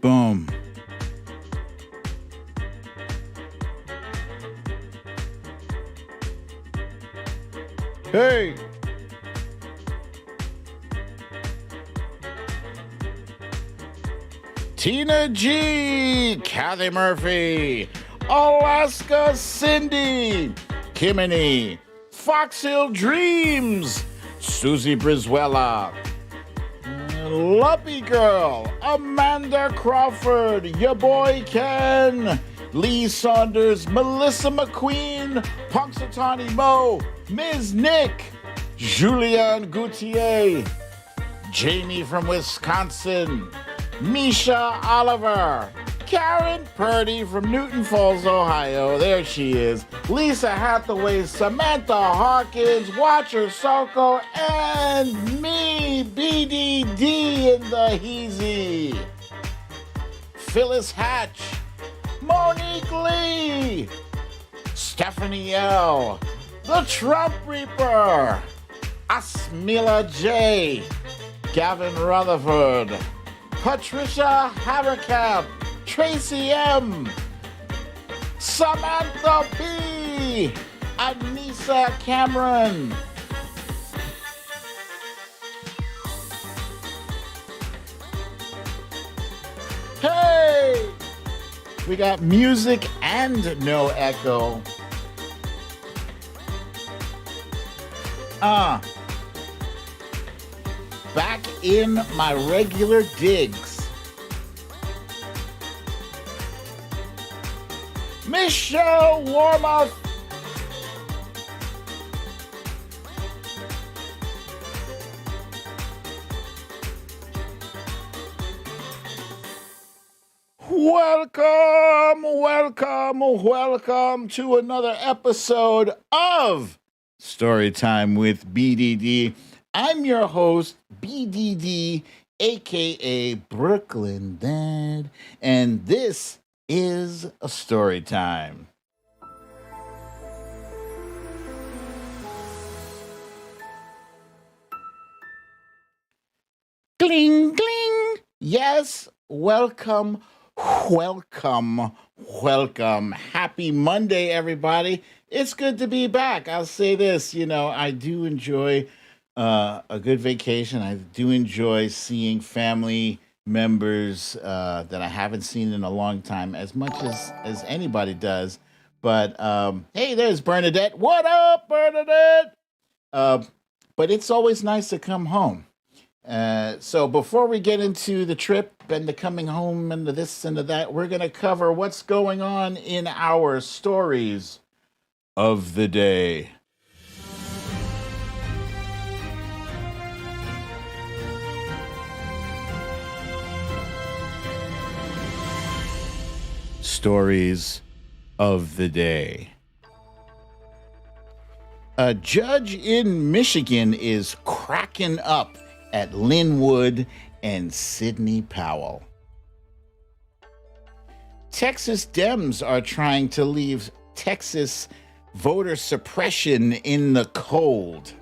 Boom. Hey. Tina G, Kathy Murphy, Alaska Cindy, Kimini, Fox Hill Dreams, Susie Brizuela, Luppy Girl, Amanda Crawford, your boy Ken, Lee Saunders, Melissa McQueen, Punxsutawney Mo, Ms. Nick, Julianne Gautier, Jamie from Wisconsin, Misha Oliver, Karen Purdy from Newton Falls, Ohio. There she is. Lisa Hathaway, Samantha Hawkins, Watcher Soko, and me, BDD in the Heezy. Phyllis Hatch, Monique Lee, Stephanie L, The Trump Reaper, Asmila J, Gavin Rutherford, Patricia Haverkamp, Tracy M, Samantha P, Anissa Cameron. Hey! We got music and no echo. Back in my regular digs. Michelle Warmoth. Welcome to another episode of Storytime with BDD. I'm your host, BDD, aka Brooklyn Dad, and this is a story time. Gling, gling. Yes, welcome. Happy Monday, everybody. It's good to be back. I'll say this, I do enjoy a good vacation. I do enjoy seeing family members that I haven't seen in a long time, as much as anybody does. But hey, there's Bernadette. What up, Bernadette? But it's always nice to come home. So before we get into the trip and the coming home and the this and the that, we're going to cover what's going on in our stories of the day. Stories of the day. A judge in Michigan is cracking up at Linwood and Sidney Powell. Texas Dems are trying to leave Texas voter suppression in the cold.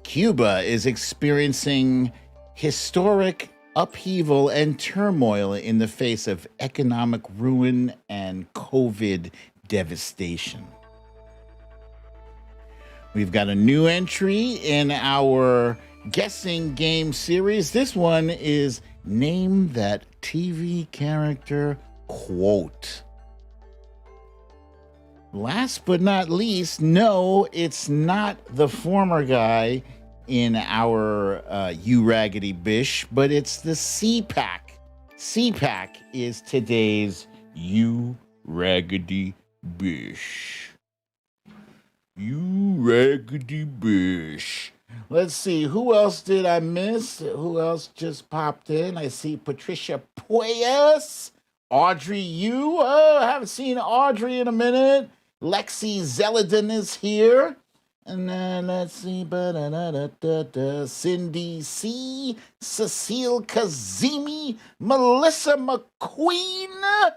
Cuba is experiencing historic upheaval and turmoil in the face of economic ruin and COVID devastation. We've got a new entry in our guessing game series. This one is Name That TV Character Quote. Last but not least, no, it's not the former guy in our You Raggedy Bish, but it's the CPAC. CPAC is today's You Raggedy Bish. You Raggedy Bish. Let's see, who else did I miss? Who else just popped in? I see Patricia Pueyas, Audrey Yu. Oh, I haven't seen Audrey in a minute. Lexi Zeldin is here. And then let's see, Cindy C, Cecile Kazemi, Melissa McQueen,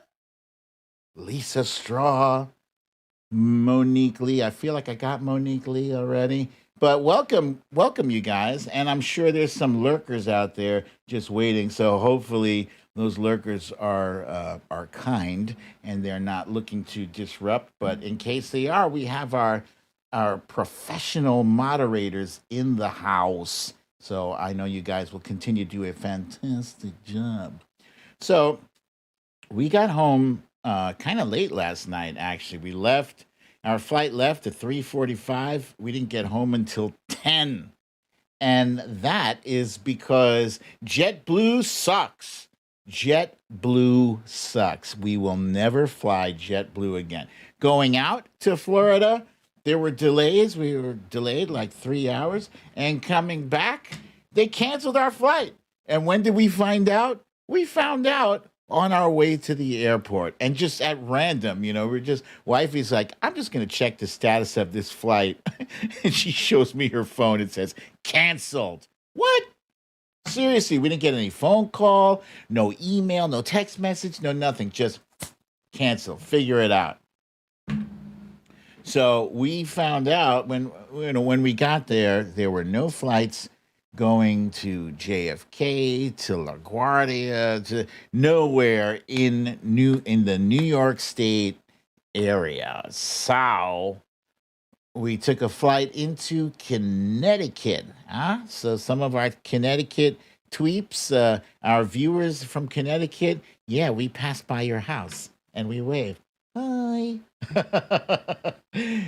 Lisa Straw, Monique Lee. I feel like I got Monique Lee already. But welcome, you guys, and I'm sure there's some lurkers out there just waiting. So hopefully those lurkers are kind and they're not looking to disrupt. But in case they are, we have our professional moderators in the house. So I know you guys will continue to do a fantastic job. So we got home kind of late last night. Actually, we left. Our flight left at 3:45. We didn't get home until 10, and that is because JetBlue sucks. JetBlue sucks. We will never fly JetBlue again. Going out to Florida, there were delays. We were delayed like 3 hours, and coming back, they canceled our flight. And when did we find out? We found out on our way to the airport and just at random, we're just, wifey's like, I'm just going to check the status of this flight. And she shows me her phone. It says canceled. What? Seriously, we didn't get any phone call, no email, no text message, no nothing. Just cancel. Figure it out. So we found out when we got there, there were no flights going to JFK, to LaGuardia, to nowhere in the New York State area. So we took a flight into Connecticut. So some of our Connecticut tweeps, our viewers from Connecticut, yeah, we passed by your house and we waved. Hi.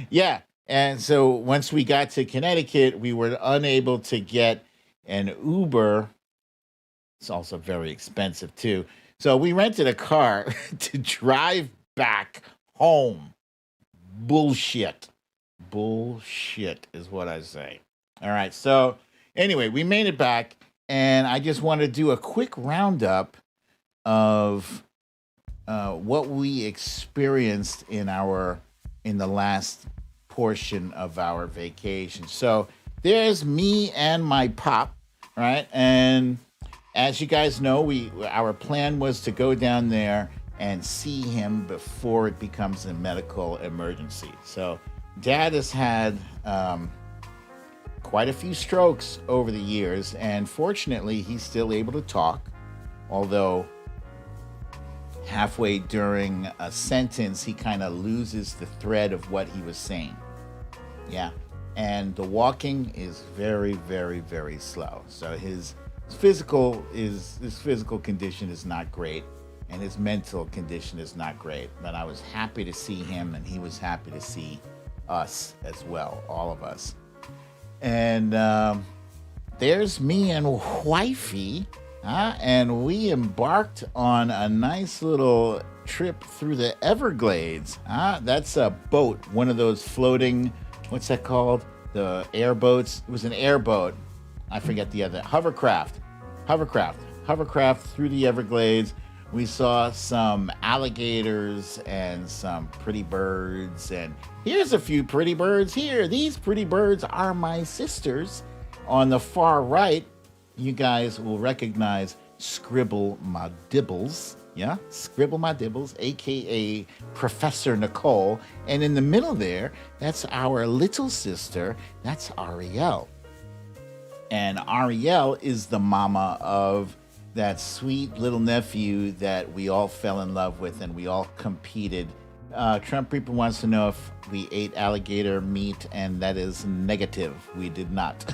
Yeah. And so once we got to Connecticut, we were unable to get an Uber. It's also very expensive too. So we rented a car to drive back home. Bullshit. Bullshit is what I say. All right. So anyway, we made it back, and I just want to do a quick roundup of what we experienced in the last portion of our vacation. So there's me and my pop, right? And as you guys know, our plan was to go down there and see him before it becomes a medical emergency. So Dad has had quite a few strokes over the years, and fortunately, he's still able to talk, although halfway during a sentence, he kind of loses the thread of what he was saying. Yeah. And the walking is very, very, very slow. So his physical condition is not great, and his mental condition is not great. But I was happy to see him, and he was happy to see us as well, all of us. And there's me and wifey, and we embarked on a nice little trip through the Everglades. That's a boat, one of those floating, what's that called? The airboats. It was an airboat. I forget the other. Hovercraft through the Everglades. We saw some alligators and some pretty birds. And here's a few pretty birds here. These pretty birds are my sisters. On the far right, you guys will recognize Scribble My Dibbles. Yeah, Scribble My Dibbles, a.k.a. Professor Nicole. And in the middle there, that's our little sister. That's Ariel. And Ariel is the mama of that sweet little nephew that we all fell in love with and we all competed. Trump Reaper wants to know if we ate alligator meat, and that is negative. We did not.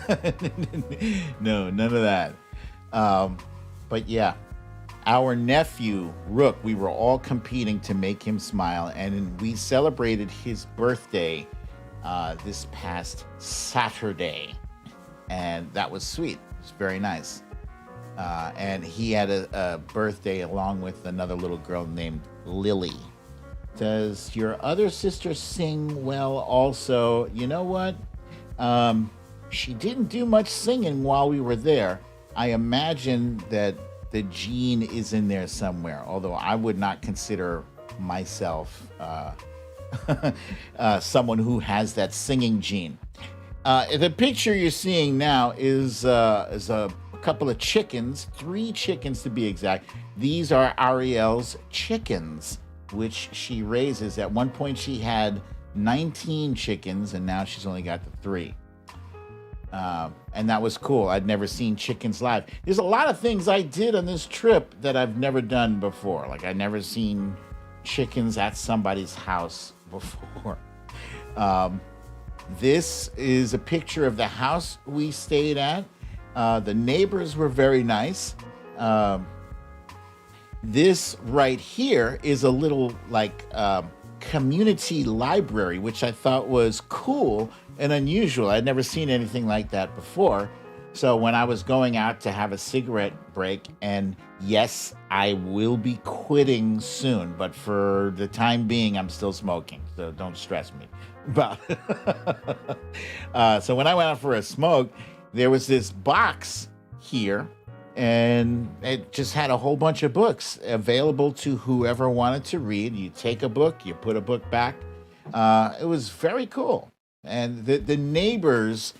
No, none of that. But yeah, our nephew, Rook, we were all competing to make him smile, and we celebrated his birthday this past Saturday, and that was sweet. It was very nice. And he had a birthday along with another little girl named Lily. Does your other sister sing well also? You know what? She didn't do much singing while we were there. I imagine that the gene is in there somewhere, although I would not consider myself someone who has that singing gene. The picture you're seeing now is a couple of chickens, 3 chickens to be exact. These are Ariel's chickens, which she raises. At one point she had 19 chickens, and now she's only got the 3. And that was cool. I'd never seen chickens live. There's a lot of things I did on this trip that I've never done before. Like I never seen chickens at somebody's house before. Um, this is a picture of the house we stayed at. The neighbors were very nice. Um, this right here is a little like community library, which I thought was cool and unusual. I'd never seen anything like that before. So when I was going out to have a cigarette break, and yes, I will be quitting soon, but for the time being, I'm still smoking. So don't stress me. But so when I went out for a smoke, there was this box here, and it just had a whole bunch of books available to whoever wanted to read. You take a book, you put a book back. It was very cool. And the neighbors,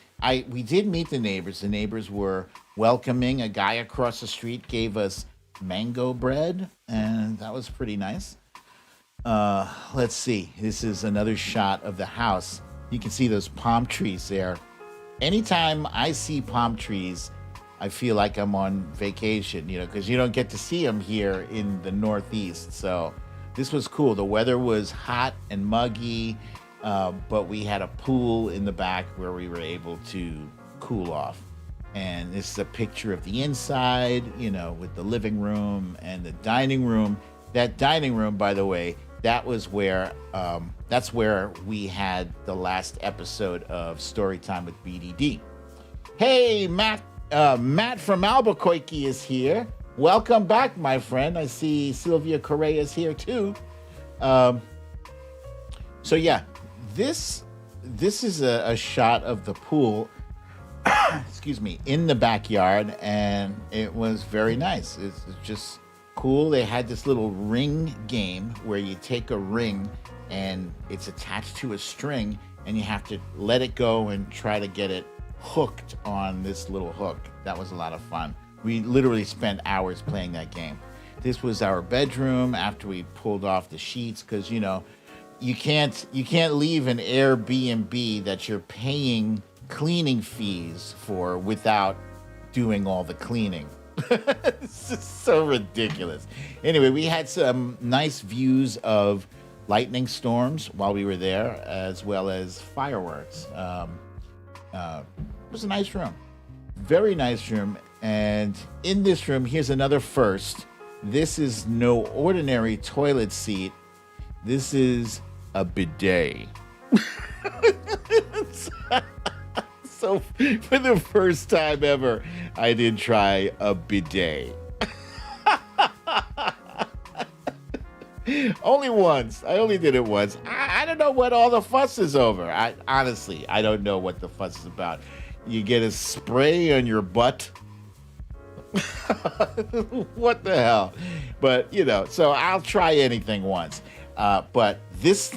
we did meet the neighbors. The neighbors were welcoming. A guy across the street gave us mango bread, and that was pretty nice. Let's see. This is another shot of the house. You can see those palm trees there. Anytime I see palm trees, I feel like I'm on vacation, because you don't get to see them here in the Northeast. So this was cool. The weather was hot and muggy, but we had a pool in the back where we were able to cool off. And this is a picture of the inside, with the living room and the dining room. That dining room, by the way, that's where we had the last episode of Storytime with BDD. Hey, Matt from Albuquerque is here. Welcome back, my friend. I see Sylvia Correa is here too. So yeah, this is a shot of the pool, excuse me, in the backyard, and it was very nice. It's just cool. They had this little ring game where you take a ring and it's attached to a string, and you have to let it go and try to get it hooked on this little hook. That was a lot of fun. We literally spent hours playing that game. This was our bedroom after we pulled off the sheets, because you can't leave an Airbnb that you're paying cleaning fees for without doing all the cleaning. It's just so ridiculous. Anyway, we had some nice views of lightning storms while we were there, as well as fireworks. It was a nice room. Very nice room. And in this room, here's another first. This is no ordinary toilet seat. This is a bidet. So for the first time ever, I did try a bidet. Only once. I only did it once. I don't know what all the fuss is over. Honestly, I don't know what the fuss is about. You get a spray on your butt. What the hell? But, so I'll try anything once. But this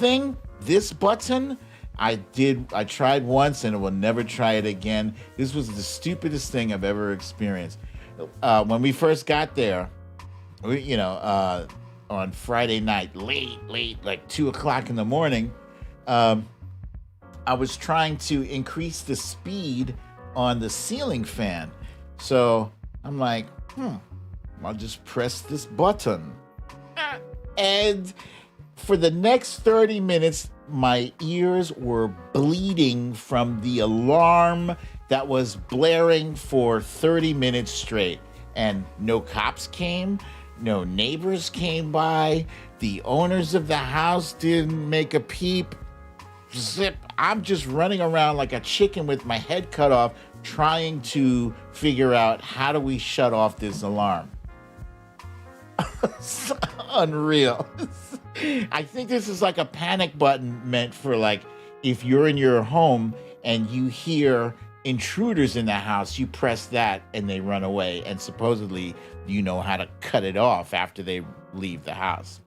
button, I tried once and I will never try it again. This was the stupidest thing I've ever experienced. When we first got there, on Friday night, late, like 2:00 in the morning, I was trying to increase the speed on the ceiling fan. So I'm like, I'll just press this button. And for the next 30 minutes, my ears were bleeding from the alarm that was blaring for 30 minutes straight. And no cops came, no neighbors came by, the owners of the house didn't make a peep. Zip, I'm just running around like a chicken with my head cut off, trying to figure out how do we shut off this alarm. It's unreal. I think this is like a panic button meant for, like, if you're in your home and you hear intruders in the house, you press that and they run away, and supposedly you know how to cut it off after they leave the house.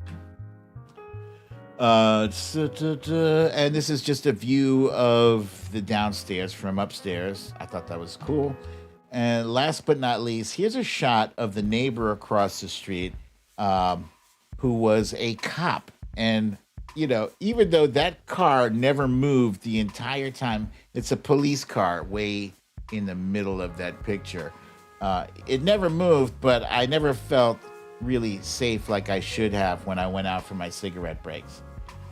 And this is just a view of the downstairs from upstairs. I thought that was cool. And last but not least, here's a shot of the neighbor across the street, who was a cop. And, even though that car never moved the entire time, it's a police car way in the middle of that picture. It never moved, but I never felt really safe like I should have when I went out for my cigarette breaks.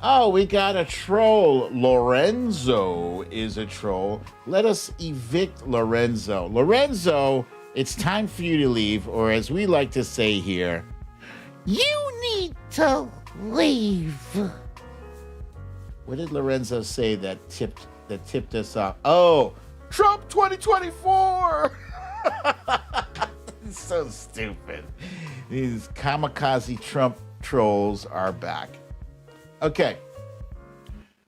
Oh, we got a troll. Lorenzo is a troll. Let us evict Lorenzo. Lorenzo, it's time for you to leave, or as we like to say here, you need to leave. What did Lorenzo say that tipped us off? Oh, Trump 2024. It's so stupid. These kamikaze Trump trolls are back. Okay.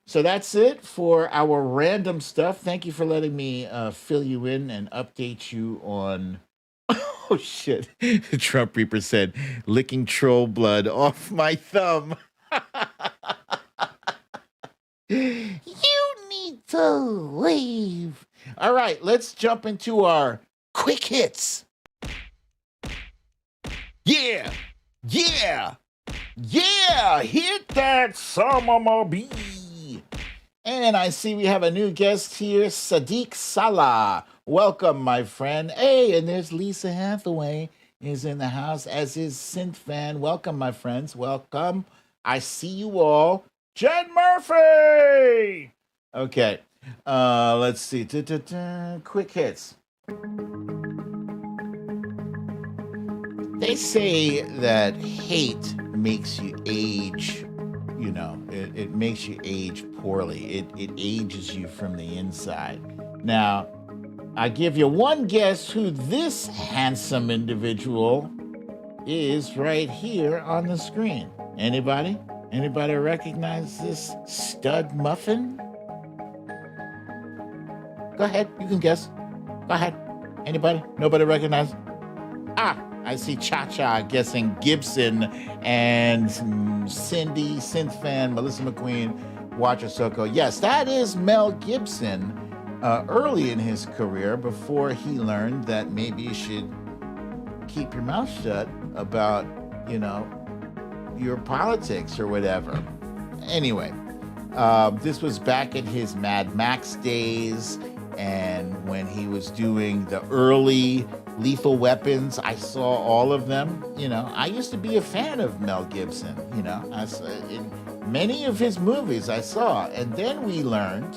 So that's it for our random stuff. Thank you for letting me fill you in and update you on. Oh, shit. The Trump Reaper said, licking troll blood off my thumb. You need to leave. All right, let's jump into our quick hits. Yeah, yeah, yeah, hit that summer bee. And I see we have a new guest here, Sadiq Salah. Welcome, my friend. Hey, and there's Lisa Hathaway is in the house, as is Synth Fan. Welcome, my friends. Welcome. I see you all. Jen Murphy! Okay, let's see. Quick hits. They say that hate makes you age, it makes you age poorly. It ages you from the inside. Now, I give you one guess who this handsome individual is right here on the screen. Anybody? Anybody recognize this stud muffin? Go ahead, you can guess. Go ahead. Anybody? Nobody recognize? I see Cha-Cha guessing Gibson and Cindy, Synth Fan, Melissa McQueen, Watcher Soko. Yes, that is Mel Gibson early in his career before he learned that maybe you should keep your mouth shut about, your politics or whatever. Anyway, this was back in his Mad Max days, and when he was doing the early Lethal Weapons, I saw all of them. I used to be a fan of Mel Gibson. In many of his movies I saw, and then he learned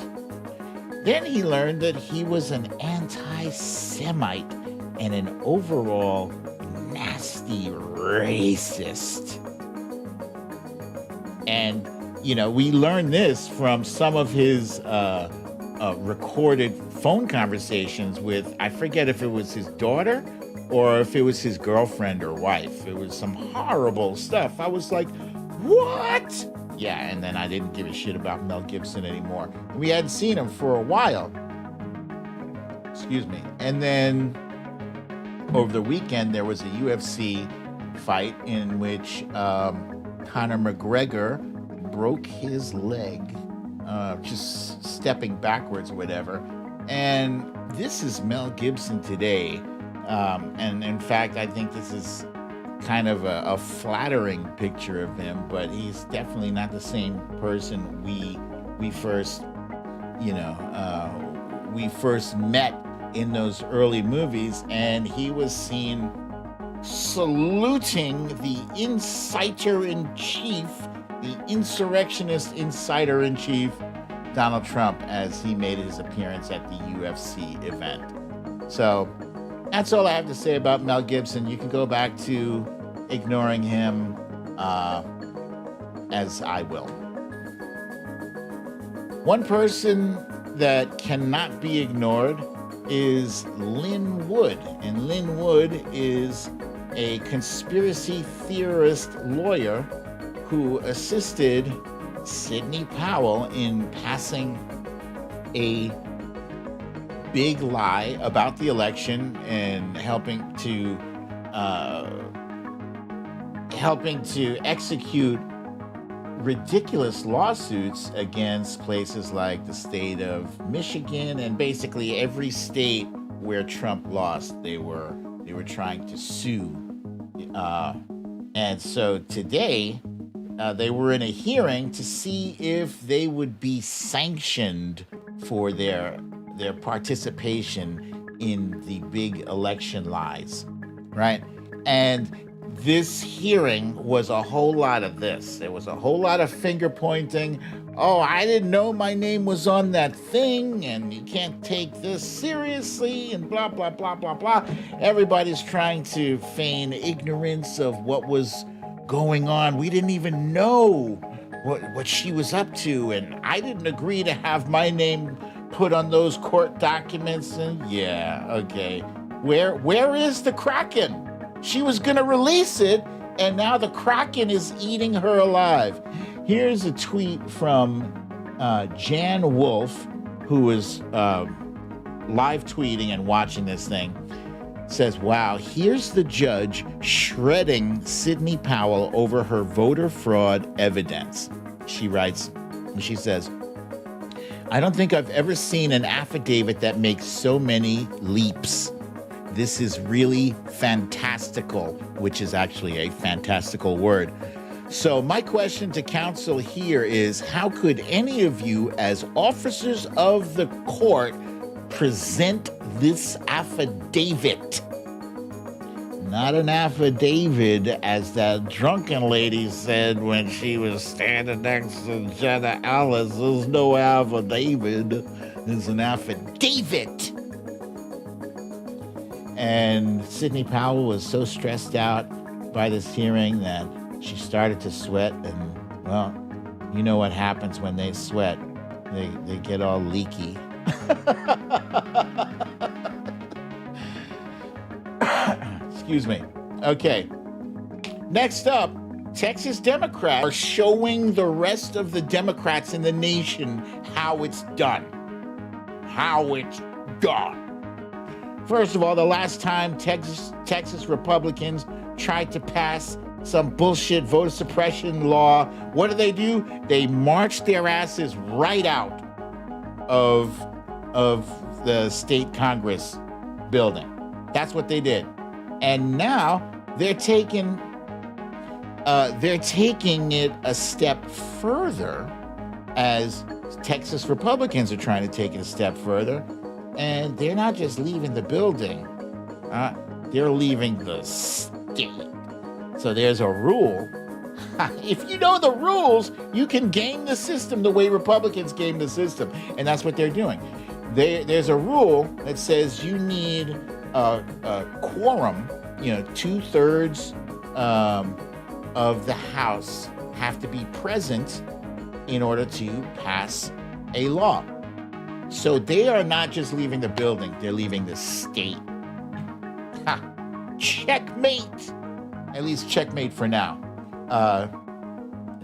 that he was an anti-Semite and an overall nasty racist. And, we learned this from some of his recorded phone conversations with, I forget if it was his daughter or if it was his girlfriend or wife. It was some horrible stuff. I was like, what? Yeah, and then I didn't give a shit about Mel Gibson anymore. We hadn't seen him for a while. Excuse me. And then over the weekend, there was a UFC fight in which Conor McGregor broke his leg, just stepping backwards or whatever. And this is Mel Gibson today. And in fact, I think this is kind of a flattering picture of him, but he's definitely not the same person we first met in those early movies. And he was seen saluting the inciter-in-chief, the insurrectionist insider-in-chief, Donald Trump, as he made his appearance at the UFC event. So that's all I have to say about Mel Gibson. You can go back to ignoring him as I will. One person that cannot be ignored is Lynn Wood. And Lynn Wood is a conspiracy theorist lawyer who assisted Sidney Powell in passing a big lie about the election and helping to execute ridiculous lawsuits against places like the state of Michigan and basically every state where Trump lost. They were trying to sue, and so today they were in a hearing to see if they would be sanctioned for their participation in the big election lies, right? And this hearing was a whole lot of this. There was a whole lot of finger pointing. Oh, I didn't know my name was on that thing, and you can't take this seriously, and blah, blah, blah, blah, blah. Everybody's trying to feign ignorance of what was going on. We didn't even know what she was up to, and I didn't agree to have my name put on those court documents. And yeah, okay. Where is the Kraken? She was going to release it, and now the Kraken is eating her alive. Here's a tweet from Jan Wolf, who is live tweeting and watching this thing. Says, wow, here's the judge shredding Sidney Powell over her voter fraud evidence. She writes, and she says, I don't think I've ever seen an affidavit that makes so many leaps. This is really fantastical, which is actually a fantastical word. So my question to counsel here is, how could any of you as officers of the court present this affidavit? Not an affidavit, as that drunken lady said when she was standing next to Jenna Ellis. There's no affidavit. It's an affidavit. And Sidney Powell was so stressed out by this hearing that she started to sweat. And, well, you know what happens when they sweat. They get all leaky. Excuse me. Okay. Next up, Texas Democrats are showing the rest of the Democrats in the nation how it's done. How it's done. First of all, the last time Texas Republicans tried to pass some bullshit voter suppression law, what do? They marched their asses right out of the state Congress building. That's what they did. And now they're taking it a step further, as Texas Republicans are trying to take it a step further. And they're not just leaving the building, they're leaving the state. So there's a rule. If you know the rules, you can game the system the way Republicans game the system. And that's what they're doing. There's a rule that says you need a quorum, 2/3 of the House have to be present in order to pass a law. So they are not just leaving the building, they're leaving the state. Ha! Checkmate! At least checkmate for now.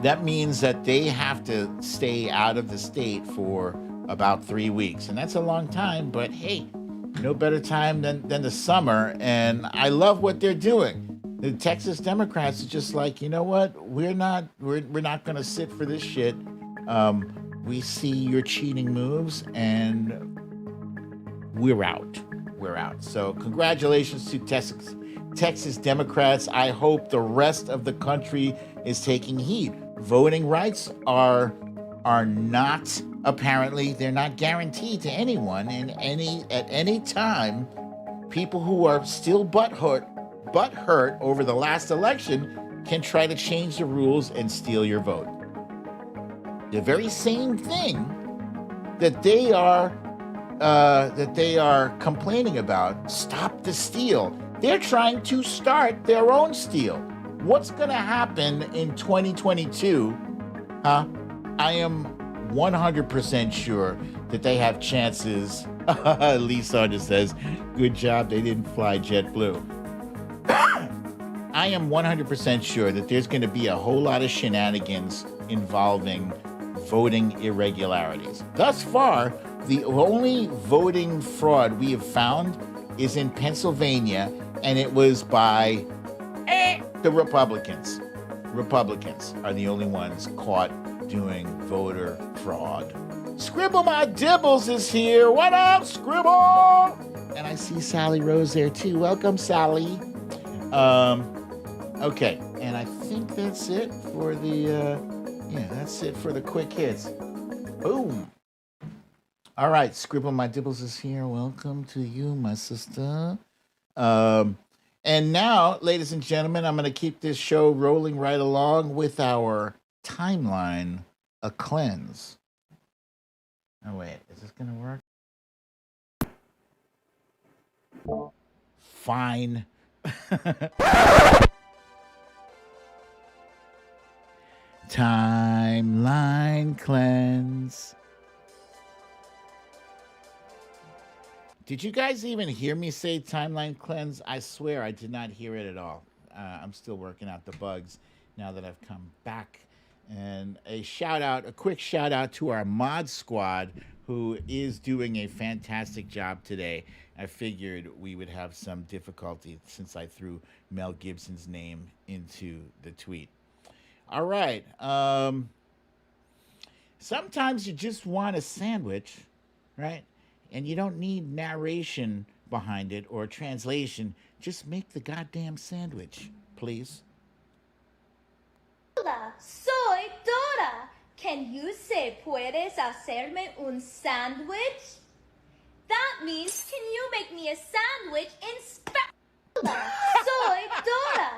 That means that they have to stay out of the state for about 3 weeks. And that's a long time, but hey, no better time than the summer. And I love what they're doing. The Texas Democrats are just like, you know what? We're not going to sit for this shit. We see your cheating moves, and we're out. We're out. So congratulations to Texas Democrats. I hope the rest of the country is taking heed. Voting rights are not, apparently, they're not guaranteed to anyone at any time. People who are still butthurt over the last election can try to change the rules and steal your vote. The very same thing that they are complaining about, stop the steal. They're trying to start their own steal. What's going to happen in 2022? I am 100% sure that they have chances. Lee Saunders says, good job, they didn't fly JetBlue. I am 100% sure that there's going to be a whole lot of shenanigans involving voting irregularities. Thus far, the only voting fraud we have found is in Pennsylvania, and it was by the Republicans. Republicans are the only ones caught doing voter fraud. Scribble My Dibbles is here. What up, Scribble? And I see Sally Rose there too. Welcome, Sally. Okay, and I think that's it for the that's it for the quick hits. Boom. All right, Scribble My Dibbles is here. Welcome to you, my sister. Um, and now, ladies and gentlemen, I'm going to keep this show rolling right along with our timeline, a cleanse. Oh, wait, is this going to work? Fine. Timeline cleanse. Did you guys even hear me say timeline cleanse? I swear I did not hear it at all. I'm still working out the bugs now that I've come back. And a quick shout out to our mod squad who is doing a fantastic job today. I figured we would have some difficulty since I threw Mel Gibson's name into the tweet. All right. Sometimes you just want a sandwich, right? And you don't need narration behind it or translation. Just make the goddamn sandwich, please. Hola, soy Dora. Can you say puedes hacerme un sandwich? That means can you make me a sandwich in Spanish? Hola, soy Dora.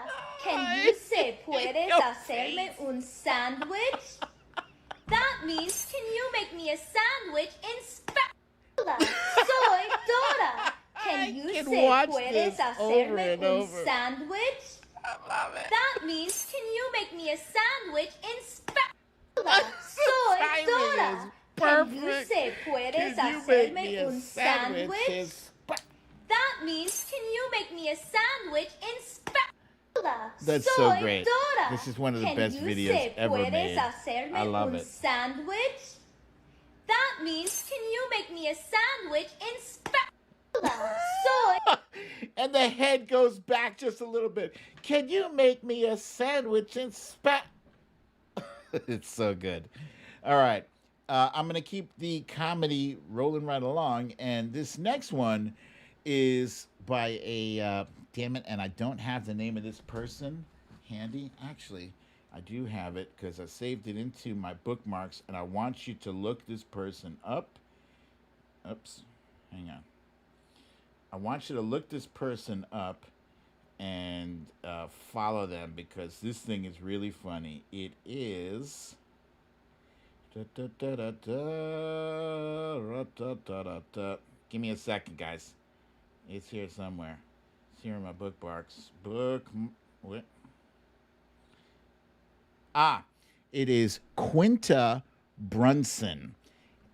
Can you say puedes hacerme un sandwich? That means can you make me a sandwich in Spanish? Hola, soy Dora. Can you say puedes hacerme un sandwich? I love it. That means can you make me a sandwich in Spanish? Hola, soy Dora. Can you say puedes hacerme un sandwich? That means can you make me a sandwich in Spanish? Hola, That's soy so great. Dora. This is one of the Can best you videos say ever puedes made. hacerme I love un it. sandwich? That means can you make me a sandwich in Spanish? Hola, soy. And the head goes back just a little bit. Can you make me a sandwich in It's so good. All right. I'm going to keep the comedy rolling right along. And this next one is by a, damn it, and I don't have the name of this person handy. Actually, I do have it because I saved it into my bookmarks and I want you to look this person up. Oops. Hang on. I want you to look this person up and follow them because this thing is really funny. It is. Give me a second, guys. It's here somewhere. It's here in my bookmarks. What? It is Quinta Brunson.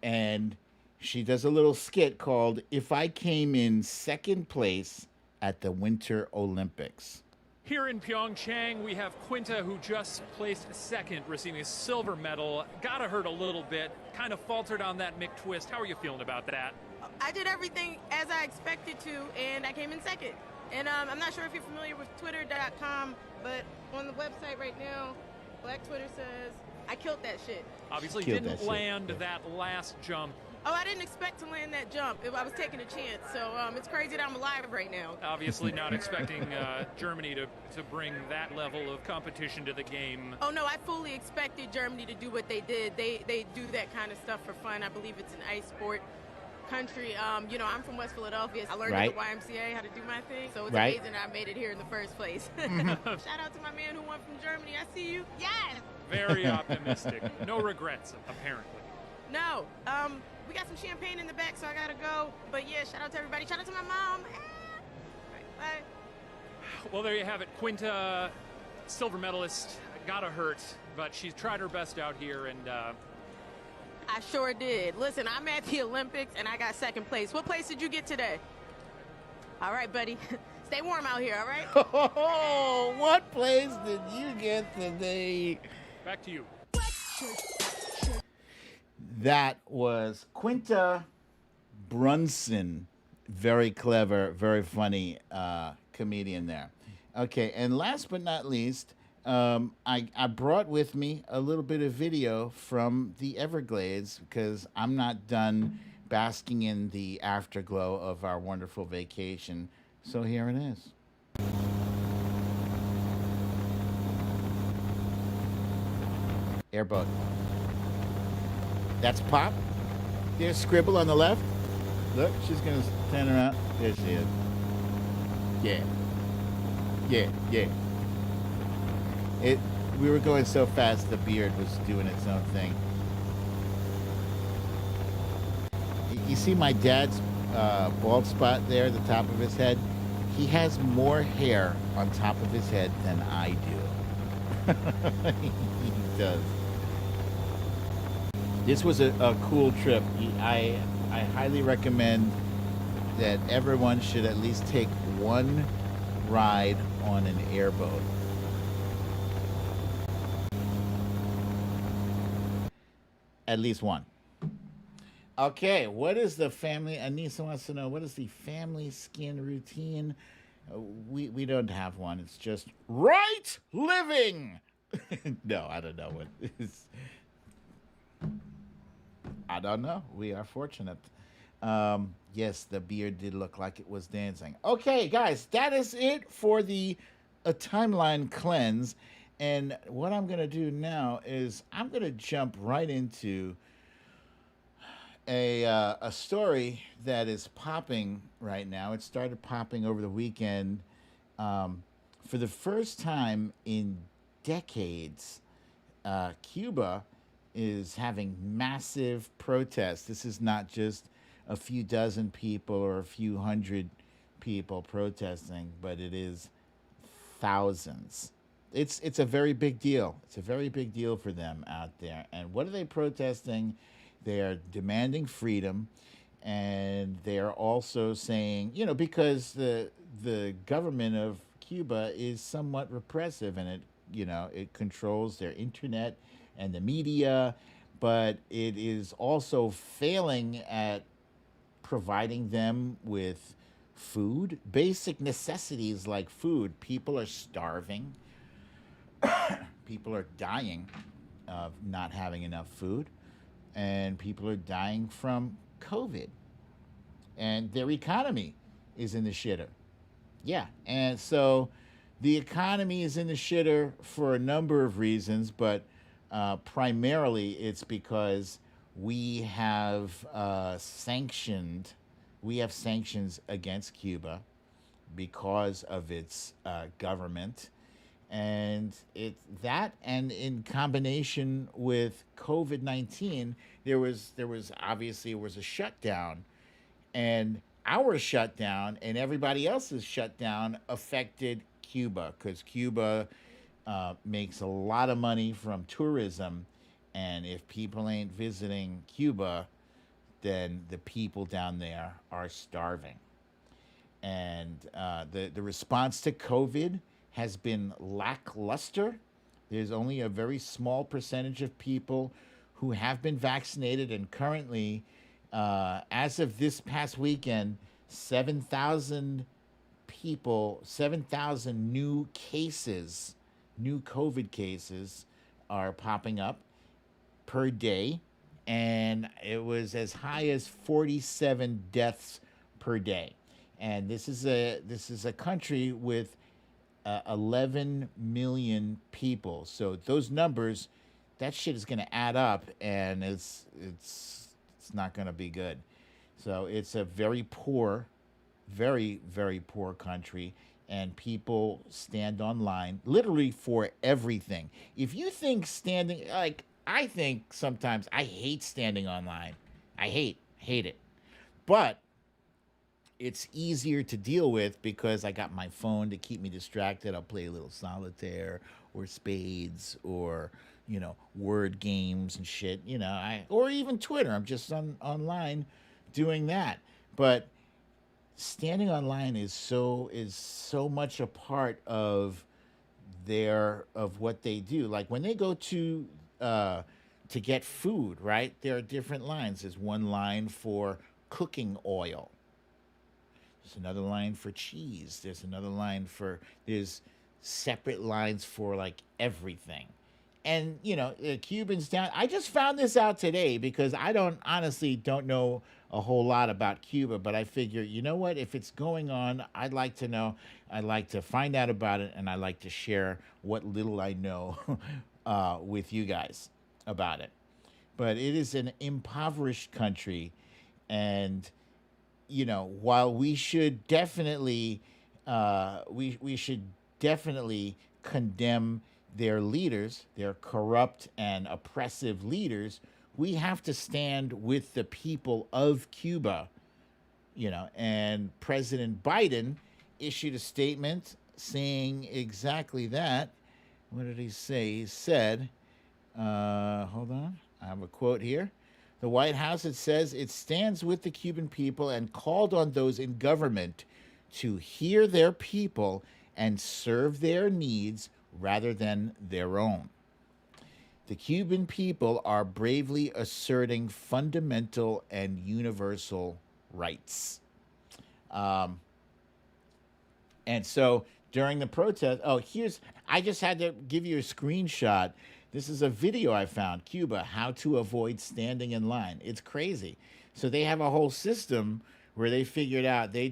And she does a little skit called If I Came in Second Place at the Winter Olympics. Here in Pyeongchang, we have Quinta, who just placed second, receiving a silver medal. Gotta hurt a little bit, kind of faltered on that McTwist. How are you feeling about that? I did everything as I expected to, and I came in second. And I'm not sure if you're familiar with Twitter.com, but on the website right now, Black Twitter says, I killed that shit. Obviously didn't land that last jump. Oh, I didn't expect to land that jump. I was taking a chance, so it's crazy that I'm alive right now. Obviously not expecting Germany to bring that level of competition to the game. Oh, no, I fully expected Germany to do what they did. They do that kind of stuff for fun. I believe it's an ice sport country. You know, I'm from West Philadelphia. I learned at the YMCA how to do my thing, so it's amazing that I made it here in the first place. Shout out to my man who won from Germany. I see you. Yes! Very optimistic. No regrets, apparently. No. We got some champagne in the back, so I gotta go. But yeah, shout out to everybody. Shout out to my mom. Right, bye. Well, there you have it. Quinta, silver medalist, gotta hurt, but she's tried her best out here, and I sure did. Listen, I'm at the Olympics, and I got second place. What place did you get today? All right, buddy. Stay warm out here, all right? Oh, what place did you get today? Back to you. That was Quinta Brunson. Very clever, very funny comedian there. Okay, and last but not least, I brought with me a little bit of video from the Everglades because I'm not done basking in the afterglow of our wonderful vacation. So here it is. Airboat. That's Pop. There's Scribble on the left. Look, she's gonna turn around. There she is. Yeah, yeah. It. We were going so fast, the beard was doing its own thing. You see my dad's bald spot there at the top of his head? He has more hair on top of his head than I do. He does. This was a cool trip. I highly recommend that everyone should at least take one ride on an airboat. At least one. Okay, what is the family? Anissa wants to know what is the family skin routine? We don't have one. It's just right living. No, I don't know what is. I don't know. We are fortunate. Yes, the beard did look like it was dancing. Okay, guys, that is it for the timeline cleanse. And what I'm going to do now is I'm going to jump right into a story that is popping right now. It started popping over the weekend. For the first time in decades, Cuba is having massive protests. This is not just a few dozen people or a few hundred people protesting, but it is thousands. It's a very big deal. It's a very big deal for them out there. And what are they protesting? They are demanding freedom, and they are also saying, because the government of Cuba is somewhat repressive, and it controls their internet and the media, but it is also failing at providing them with food, basic necessities like food. People are starving. People are dying of not having enough food, and people are dying from COVID, and their economy is in the shitter. Yeah, and so the economy is in the shitter for a number of reasons, but primarily it's because we have sanctions against Cuba because of its government, and and in combination with COVID-19, there was obviously a shutdown, and our shutdown and everybody else's shutdown affected Cuba because Cuba makes a lot of money from tourism, and if people ain't visiting Cuba, then the people down there are starving. And the response to COVID has been lackluster. There's only a very small percentage of people who have been vaccinated, and currently, as of this past weekend, 7,000 people, 7,000 new cases, new COVID cases are popping up per day, and it was as high as 47 deaths per day. And this is a country with 11 million people. So those numbers, that shit is going to add up, and it's not going to be good. So it's a very poor, very very poor country, and people stand online literally for everything. If you think standing, like, I think sometimes I hate standing online. I hate it. But it's easier to deal with because I got my phone to keep me distracted. I'll play a little solitaire or spades or word games and shit. Or even Twitter. I'm just online doing that. But standing online is so much a part of what they do. Like when they go to get food, right? There are different lines. There's one line for cooking oil. There's another line for cheese. There's separate lines for like everything. And, the Cubans down, I just found this out today because I honestly don't know a whole lot about Cuba, but I figure, you know what, if it's going on, I'd like to know. I'd like to find out about it, and I'd like to share what little I know with you guys about it. but it is an impoverished country. And while we should definitely we should definitely condemn their leaders, their corrupt and oppressive leaders, we have to stand with the people of Cuba. And President Biden issued a statement saying exactly that. What did he say? He said, hold on, I have a quote here. The White House, it says, it stands with the Cuban people and called on those in government to hear their people and serve their needs rather than their own. The Cuban people are bravely asserting fundamental and universal rights. And so during the protest, I just had to give you a screenshot. This is a video I found, Cuba, how to avoid standing in line. It's crazy. So they have a whole system where they figured out they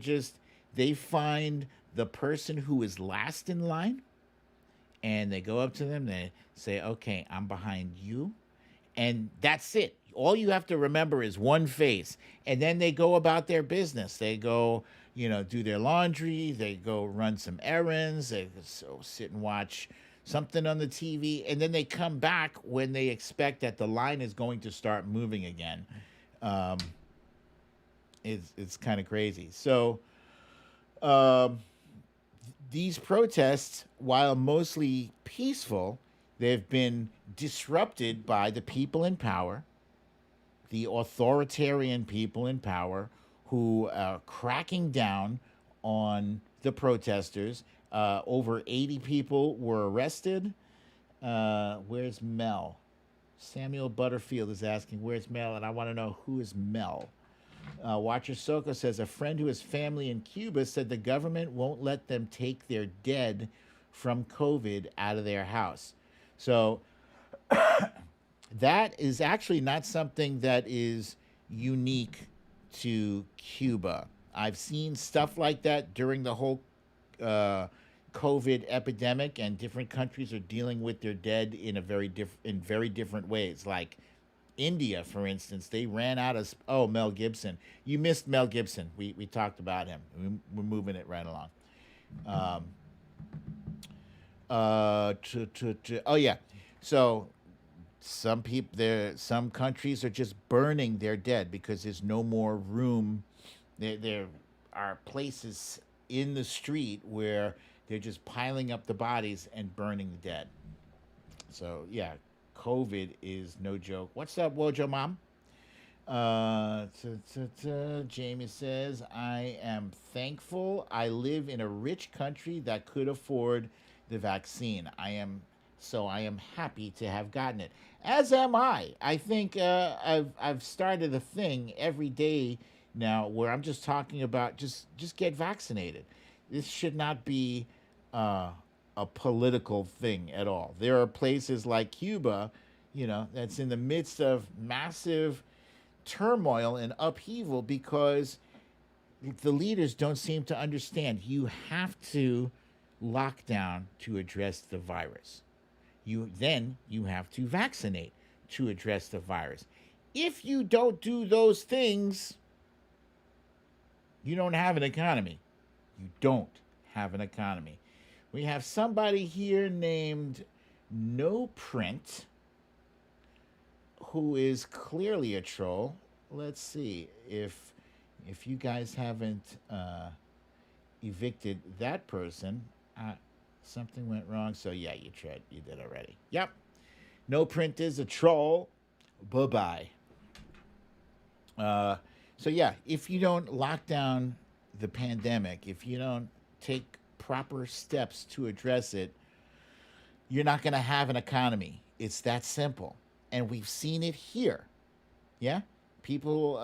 find the person who is last in line, and they go up to them, they say, okay, I'm behind you. And that's it. All you have to remember is one face. And then they go about their business. They go, do their laundry. They go run some errands. They sit and watch something on the TV. And then they come back when they expect that the line is going to start moving again. It's kind of crazy. So these protests, while mostly peaceful, they've been disrupted by the people in power, the authoritarian people in power who are cracking down on the protesters. Over 80 people were arrested. Where's Mel? Samuel Butterfield is asking, where's Mel? And I want to know, who is Mel? Watcher Soko says, a friend who has family in Cuba said the government won't let them take their dead from COVID out of their house. So that is actually not something that is unique to Cuba. I've seen stuff like that during the whole COVID epidemic, and different countries are dealing with their dead in very different ways. Like India, for instance, they ran out of Mel Gibson. You missed Mel Gibson. We talked about him. We're moving it right along. Oh yeah. So some countries are just burning their dead because there's no more room. There are places in the street where they're just piling up the bodies and burning the dead. So yeah, COVID is no joke. What's up, Wojo Mom? Jamie says, I am thankful I live in a rich country that could afford the vaccine. I am happy to have gotten it. As am I. I think I've started a thing every day now where I'm just talking about just get vaccinated. This should not be a political thing at all. There are places like Cuba, that's in the midst of massive turmoil and upheaval because the leaders don't seem to understand. You have to lock down to address the virus. You have to vaccinate to address the virus. If you don't do those things, you don't have an economy. You don't have an economy. We have somebody here named No Print, who is clearly a troll. Let's see if you guys haven't evicted that person. Something went wrong. So yeah, you did already. Yep. No Print is a troll. Bye-bye. So yeah, if you don't lock down the pandemic, if you don't take proper steps to address it, you're not going to have an economy. It's that simple. And we've seen it here. Yeah? People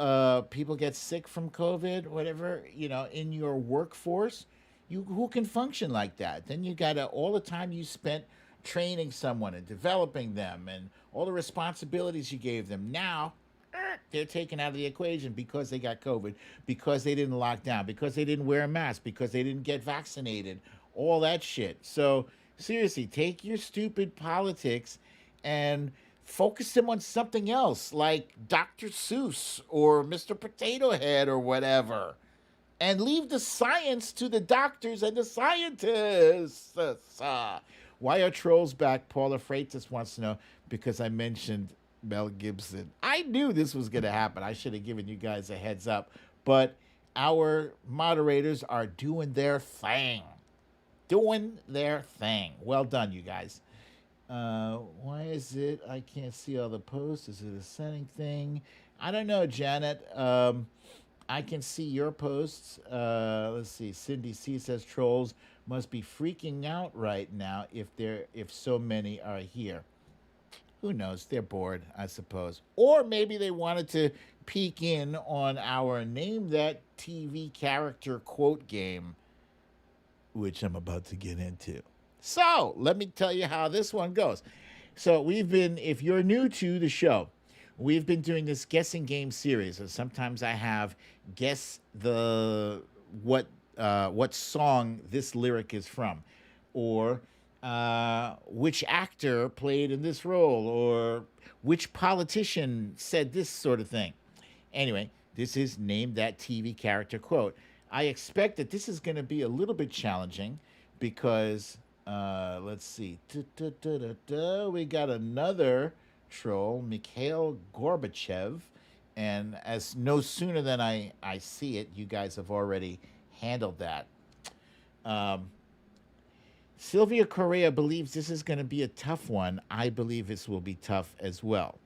get sick from COVID, whatever, in your workforce. Who can function like that? Then you got all the time you spent training someone and developing them and all the responsibilities you gave them. Now, they're taken out of the equation because they got COVID, because they didn't lock down, because they didn't wear a mask, because they didn't get vaccinated, all that shit. So seriously, take your stupid politics and Focus him on something else, like Dr. Seuss or Mr. Potato Head or whatever. And leave the science to the doctors and the scientists. Why are trolls back? Paula Freitas wants to know because I mentioned Mel Gibson. I knew this was going to happen. I should have given you guys a heads up. But our moderators are doing their thing. Doing their thing. Well done, you guys. Why is it I can't see all the posts? Is it a setting thing? I don't know, Janet. I can see your posts. Let's see. Cindy C says trolls must be freaking out right now if so many are here. Who knows? They're bored, I suppose. Or maybe they wanted to peek in on our Name That TV Character quote game, which I'm about to get into. So, let me tell you how this one goes. So, if you're new to the show, we've been doing this guessing game series. And sometimes I have guess what song this lyric is from, or which actor played in this role, or which politician said this sort of thing. Anyway, this is Name That TV Character quote. I expect that this is going to be a little bit challenging because, let's see. We got another troll, Mikhail Gorbachev. And as no sooner than I see it, you guys have already handled that. Sylvia Correa believes this is going to be a tough one. I believe this will be tough as well.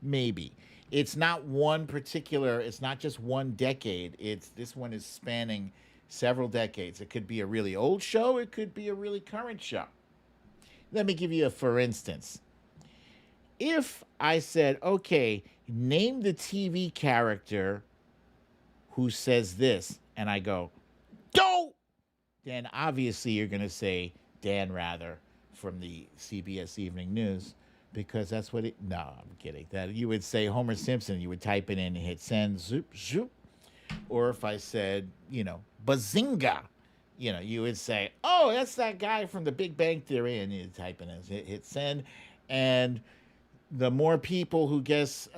Maybe. It's not it's not just one decade. This one is spanning several decades. It could be a really old show. It could be a really current show. Let me give you a for instance. If I said, okay, name the TV character who says this, and I go, don't, then obviously you're going to say Dan Rather from the CBS Evening News, because that's what no, I'm kidding. That you would say Homer Simpson, you would type it in and hit send, zoop, zoop. Or if I said, Bazinga, you would say, oh, that's that guy from the Big Bang Theory, and you type it in, hit send, and the more people who guess,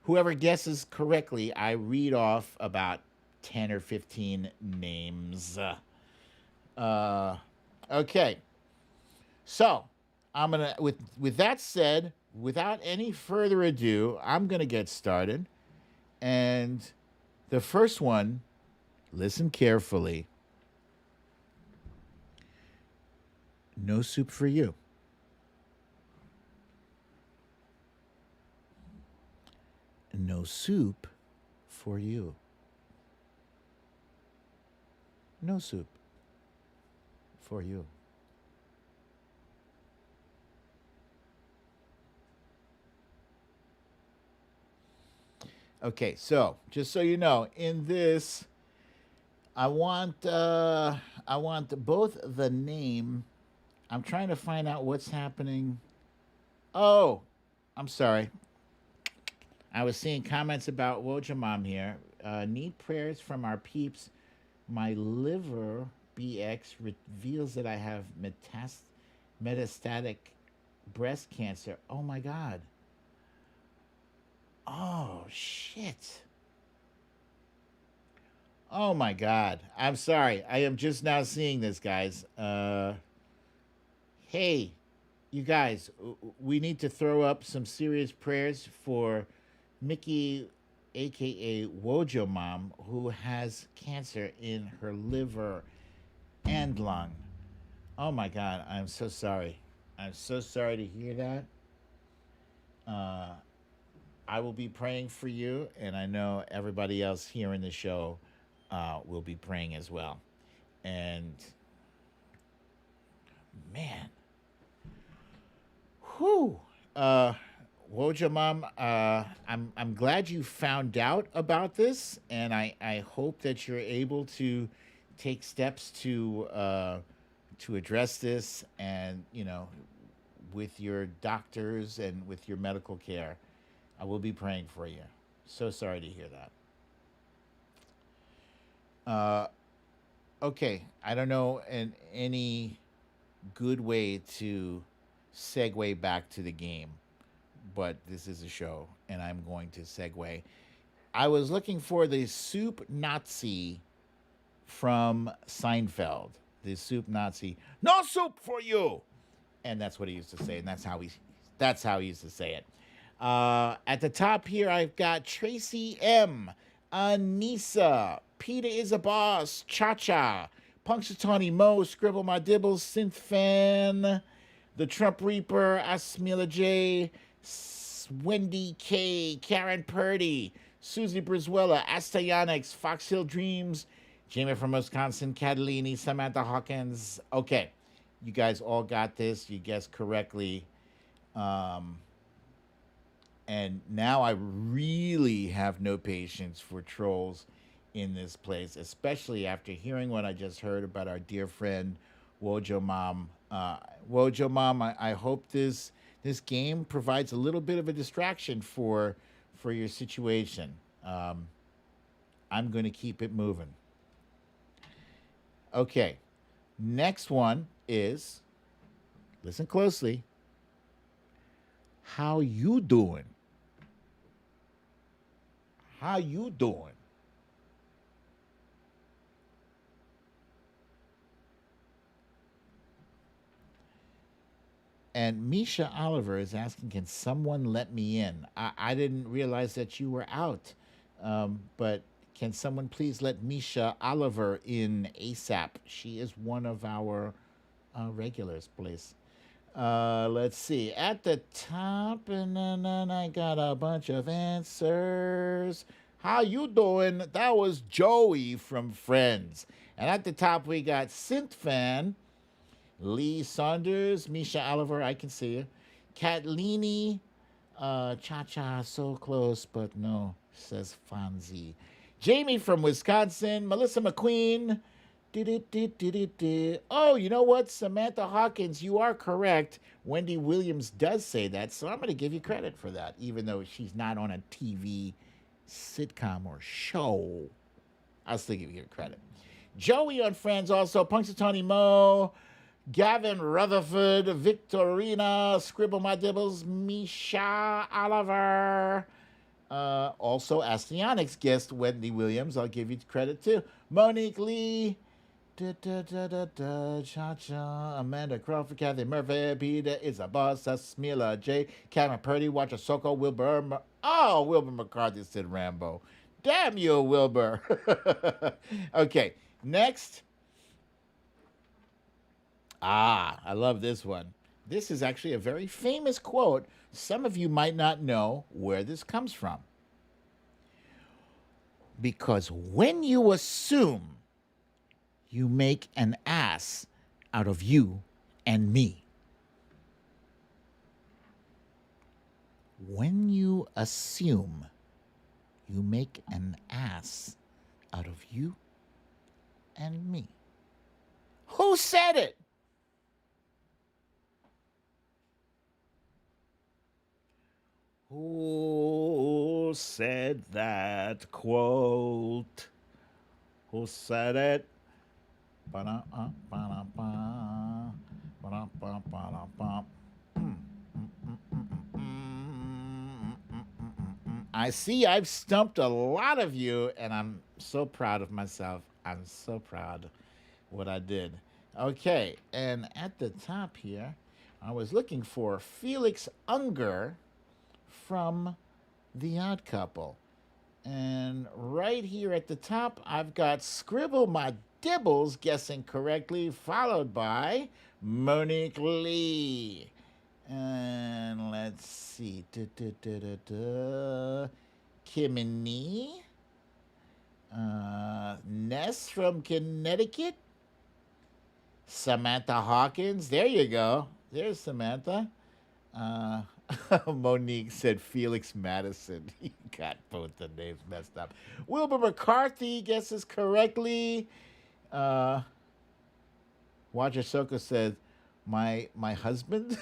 whoever guesses correctly, I read off about 10 or 15 names. Okay. So, I'm going to, with that said, without any further ado, I'm going to get started. And the first one, listen carefully. No soup for you. No soup for you. No soup for you. Okay, so just so you know, in this, I want both the name. I'm trying to find out what's happening. Oh, I'm sorry. I was seeing comments about Wojamam here. Need prayers from our peeps. My liver BX reveals that I have metastatic breast cancer. Oh my God. Oh, shit. Oh my God. I'm sorry. I am just now seeing this, guys. Hey, you guys, we need to throw up some serious prayers for Mickey, aka Wojo Mom, who has cancer in her liver and lung. Oh my God, I'm so sorry. I'm so sorry to hear that. I will be praying for you, and I know everybody else here in the show will be praying as well. And man, whew. Woja Mom, I'm glad you found out about this, and I hope that you're able to take steps to address this, and with your doctors and with your medical care. I will be praying for you. So sorry to hear that. Okay, I don't know any good way to segue back to the game. but this is a show, and I'm going to segue. I was looking for the soup Nazi from Seinfeld. The soup Nazi. No soup for you. And that's what he used to say, and that's how he used to say it. At the top here, I've got Tracy M, Anissa, Peter is a boss, Cha Cha, Punxsutawney Mo, Scribble My Dibbles, Synth Fan, The Trump Reaper, Asmila J, Wendy K, Karen Purdy, Susie Brizuela, Astayanix, Fox Hill Dreams, Jamie from Wisconsin, Catalini, Samantha Hawkins. Okay, you guys all got this. You guessed correctly. And now I really have no patience for trolls in this place, especially after hearing what I just heard about our dear friend Wojo Mom. Wojo Mom, I hope this game provides a little bit of a distraction for your situation. I'm going to keep it moving. Okay, next one is, listen closely, how you doing? How you doing? And Misha Oliver is asking, can someone let me in? I didn't realize that you were out. But can someone please let Misha Oliver in ASAP? She is one of our regulars, please. Let's see. At the top, and then I got a bunch of answers. How you doing? That was Joey from Friends. And at the top, we got Synth Fan, Lee Saunders, Misha Oliver, I can see you. Catlini, Cha Cha, so close, but no, says Fonzie. Jamie from Wisconsin, Melissa McQueen. Oh, you know what? Samantha Hawkins, you are correct. Wendy Williams does say that, so I'm going to give you credit for that, even though she's not on a TV sitcom or show. I'll still give you credit. Joey on Friends also, Punxsutawney Mo, Gavin Rutherford, Victorina, Scribble My Dibbles, Misha Oliver. Also, Astyonics guest Wendy Williams. I'll give you credit too. Monique Lee, Cha Cha, Amanda Crawford, Kathy Murphy, Peter is a boss, Smila J, Cameron Purdy, Watcher Soko, Wilbur. Wilbur McCarthy said Rambo. Damn you, Wilbur. Okay, next. I love this one. This is actually a very famous quote. Some of you might not know where this comes from. Because when you assume, you make an ass out of you and me. When you assume, you make an ass out of you and me. Who said it? Who said that quote? Who said it? I see I've stumped a lot of you, and I'm so proud of myself. I'm so proud of what I did. Okay, and at the top here, I was looking for Felix Unger from The Odd Couple. And right here at the top, I've got Scribble My Dibbles guessing correctly, followed by Monique Lee. And let's see. Kimini. Ness from Connecticut. Samantha Hawkins. There you go. There's Samantha. Monique said Felix Madison. He got both the names messed up. Wilbur McCarthy guesses correctly. Watcher Soko said, my husband?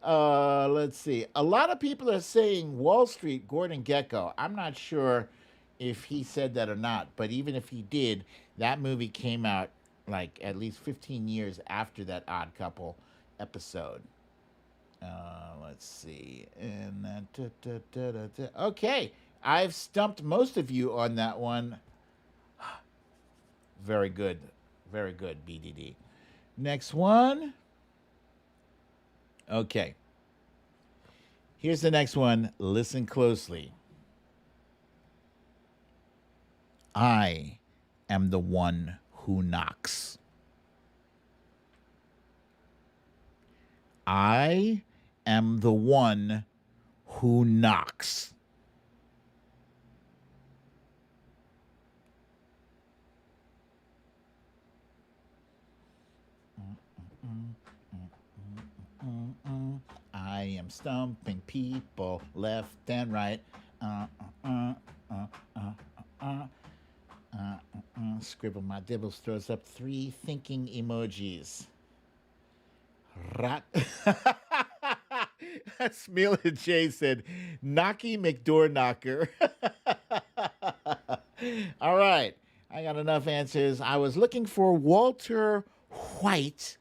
Let's see. A lot of people are saying Wall Street, Gordon Gekko. I'm not sure if he said that or not, but even if he did, that movie came out like at least 15 years after that Odd Couple episode. Let's see. And okay, I've stumped most of you on that one. Very good. Very good, BDD. Next one. Okay. Here's the next one. Listen closely. I am the one who knocks. I am the one who knocks. I am stumping people left and right. Scribble my dibbles throws up 3 thinking emojis. Rat. Smeela J said, Knocky McDoor Knocker. All right. I got enough answers. I was looking for Walter White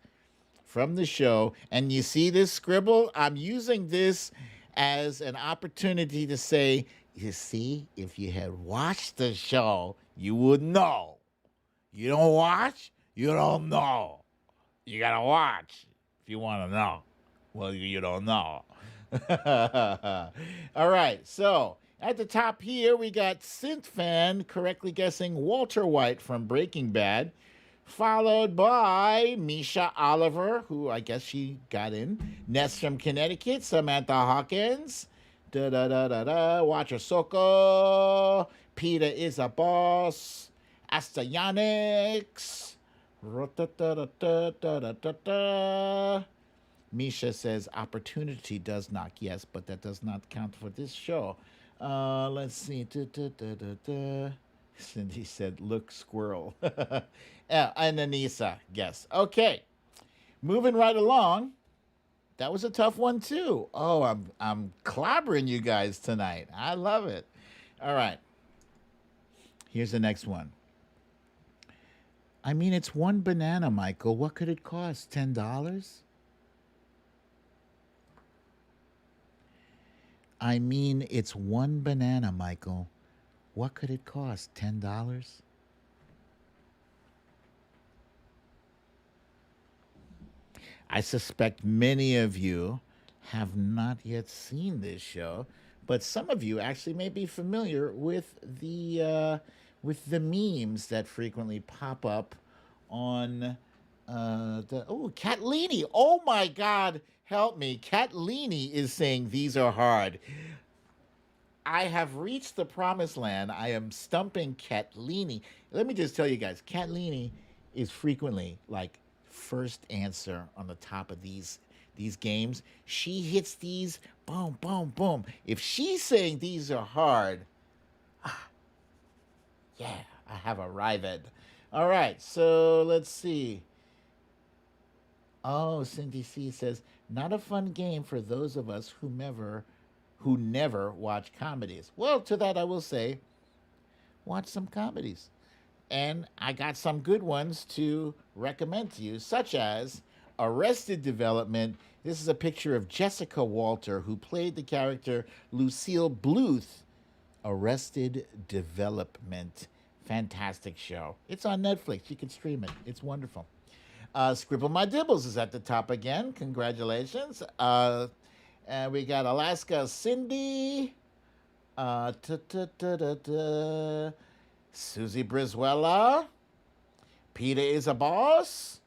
from the show. And you see this scribble? I'm using this as an opportunity to say, you see, if you had watched the show, you would know. You don't watch, you don't know. You got to watch if you want to know. Well, you don't know. All right. So at the top here, we got Synth Fan correctly guessing Walter White from Breaking Bad, followed by Misha Oliver, who I guess she got in. Ness from Connecticut, Samantha Hawkins, Watcher Soko, Peter is a boss, Astyanics. Misha says opportunity does knock. Yes, but that does not count for this show. Let's see. Cindy said, look, squirrel. And Anissa, yes. Okay. Moving right along. That was a tough one, too. Oh, I'm clobbering you guys tonight. I love it. All right. Here's the next one. I mean, it's one banana, Michael. What could it cost? $10? I mean, it's one banana, Michael. What could it cost? $10? I suspect many of you have not yet seen this show, but some of you actually may be familiar with the memes that frequently pop up on Catlini. Oh my God, help me. Catlini is saying these are hard. I have reached the promised land. I am stumping Catlini. Let me just tell you guys, Catlini is frequently like first answer on the top of these games. She hits these, boom, boom, boom. If she's saying these are hard, yeah, I have arrived. All right, so let's see. Oh, Cindy C says, not a fun game for those of us who never watch comedies. Well, to that I will say, watch some comedies. And I got some good ones to recommend to you, such as Arrested Development. This is a picture of Jessica Walter, who played the character Lucille Bluth. Arrested Development. Fantastic show. It's on Netflix. You can stream it. It's wonderful. Scribble My Dibbles is at the top again. Congratulations. And we got Alaska Cindy. Susie Brizuela. Peter is a boss.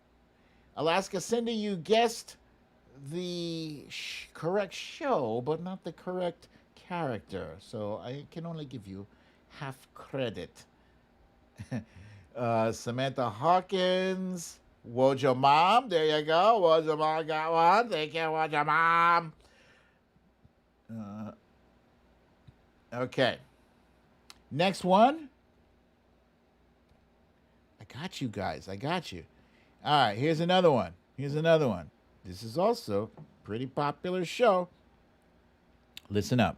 Alaska Cindy, you guessed the correct show, but not the correct character. So I can only give you half credit. Samantha Hawkins. Wojo Mom. There you go. Wojo Mom got one. Thank you, Wojo Mom. Okay. Next one. I got you guys. I got you. All right. Here's another one. This is also a pretty popular show. Listen up.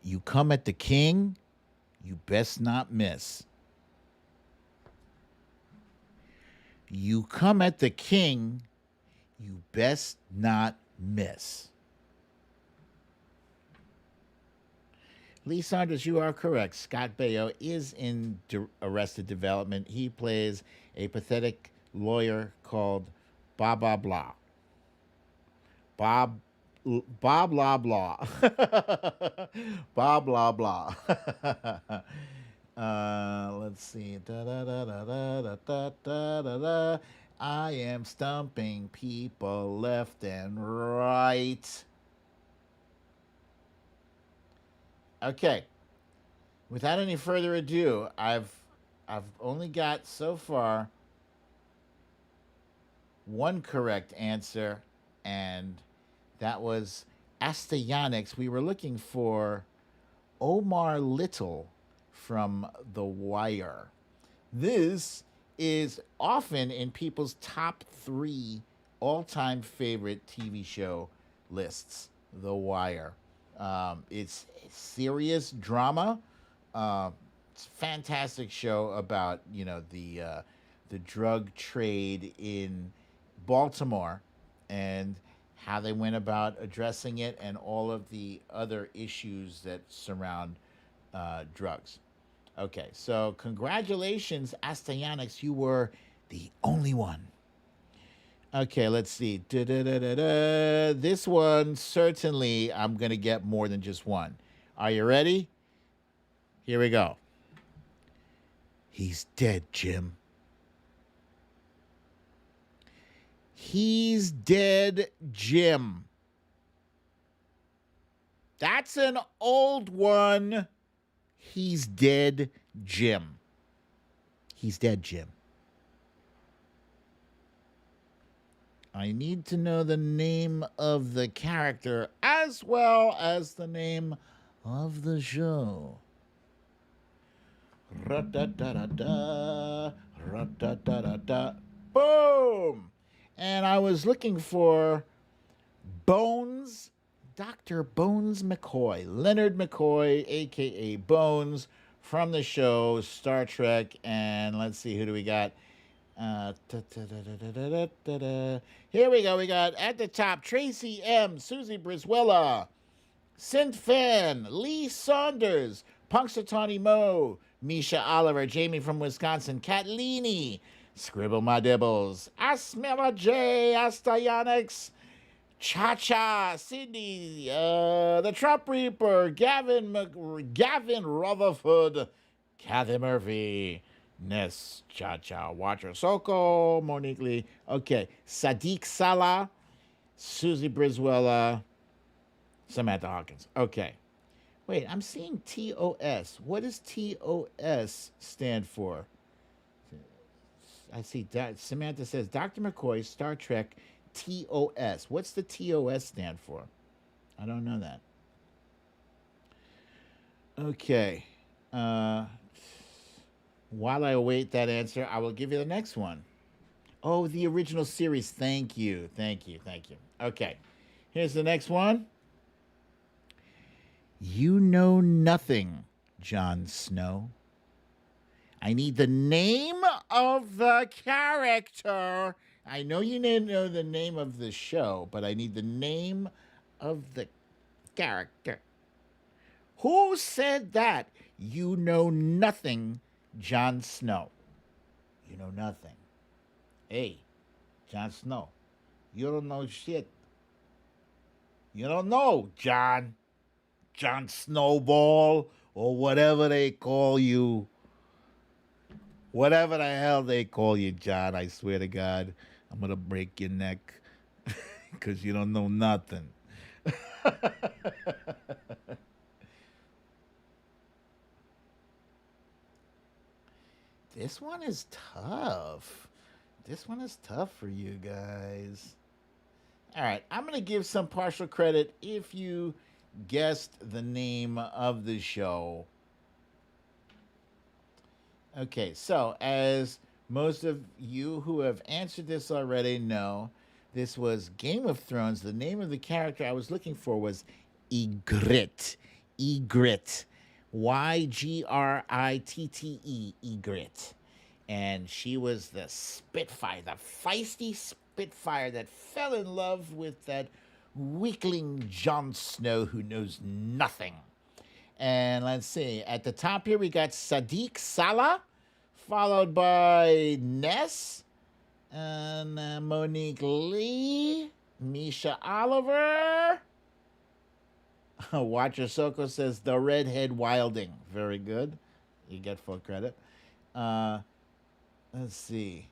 You come at the king, you best not miss. You come at the king, you best not miss. Lee Saunders, you are correct. Scott Baio is in Arrested Development. He plays a pathetic lawyer called Blah Blah Blah. Bob Bob blah blah. Bob blah blah. Let's see. Da, da, da, da, da, da, da, da, da. I am stumping people left and right. Okay. Without any further ado, I've only got so far one correct answer, and that was Astyanax. We were looking for Omar Little from The Wire. This is often in people's top 3 all-time favorite TV show lists. The Wire. It's serious drama. It's a fantastic show about the drug trade in Baltimore and how they went about addressing it and all of the other issues that surround drugs. Okay, so congratulations, Astyanax. You were the only one. Okay, let's see. This one, certainly, I'm going to get more than just one. Are you ready? Here we go. He's dead, Jim. He's dead, Jim. That's an old one. He's dead, Jim. He's dead, Jim. I need to know the name of the character as well as the name of the show. Ra-da-da-da-da, ra-da-da-da-da. Boom! And I was looking for Bones, Dr. Bones McCoy, Leonard McCoy, a.k.a. Bones, from the show Star Trek. And let's see, who do we got? Here we go. We got at the top Tracy M., Susie Brizuela, Synth Fan, Lee Saunders, Punxsutawney Moe, Misha Oliver, Jamie from Wisconsin, Catlini, Scribble My Dibbles, Asmela J, Astyanax, Cha-Cha, Sidney, the Trump Reaper, Gavin Rutherford, Kathy Murphy, Ness, Cha-Cha, Watcher Soko, Monique Lee. Okay, Sadiq Salah, Susie Brizuela, Samantha Hawkins. Okay. Wait, I'm seeing TOS. What does TOS stand for? I see Samantha says Dr. McCoy, Star Trek, TOS. What's the TOS stand for? I don't know that. Okay. While I await that answer, I will give you the next one. Oh, the original series. Thank you. Thank you. Thank you. Okay. Here's the next one. You know nothing, Jon Snow. I need the name of the character. I know you didn't know the name of the show, but I need the name of the character. Who said that? You know nothing, Jon Snow. You know nothing. Hey, Jon Snow, you don't know shit. You don't know, John Snowball, or whatever they call you. Whatever the hell they call you, John, I swear to God, I'm going to break your neck because you don't know nothing. This one is tough. This one is tough for you guys. All right, I'm going to give some partial credit if you guessed the name of the show. Okay, so as most of you who have answered this already know, this was Game of Thrones. The name of the character I was looking for was Ygritte. Ygritte. Ygritte. Ygritte. And she was the Spitfire, the feisty Spitfire that fell in love with that weakling Jon Snow who knows nothing. And let's see, at the top here we got Sadiq Salah, followed by Ness, and Monique Lee, Misha Oliver. Watcher Soko says the redhead Wilding. Very good. You get full credit. Let's see.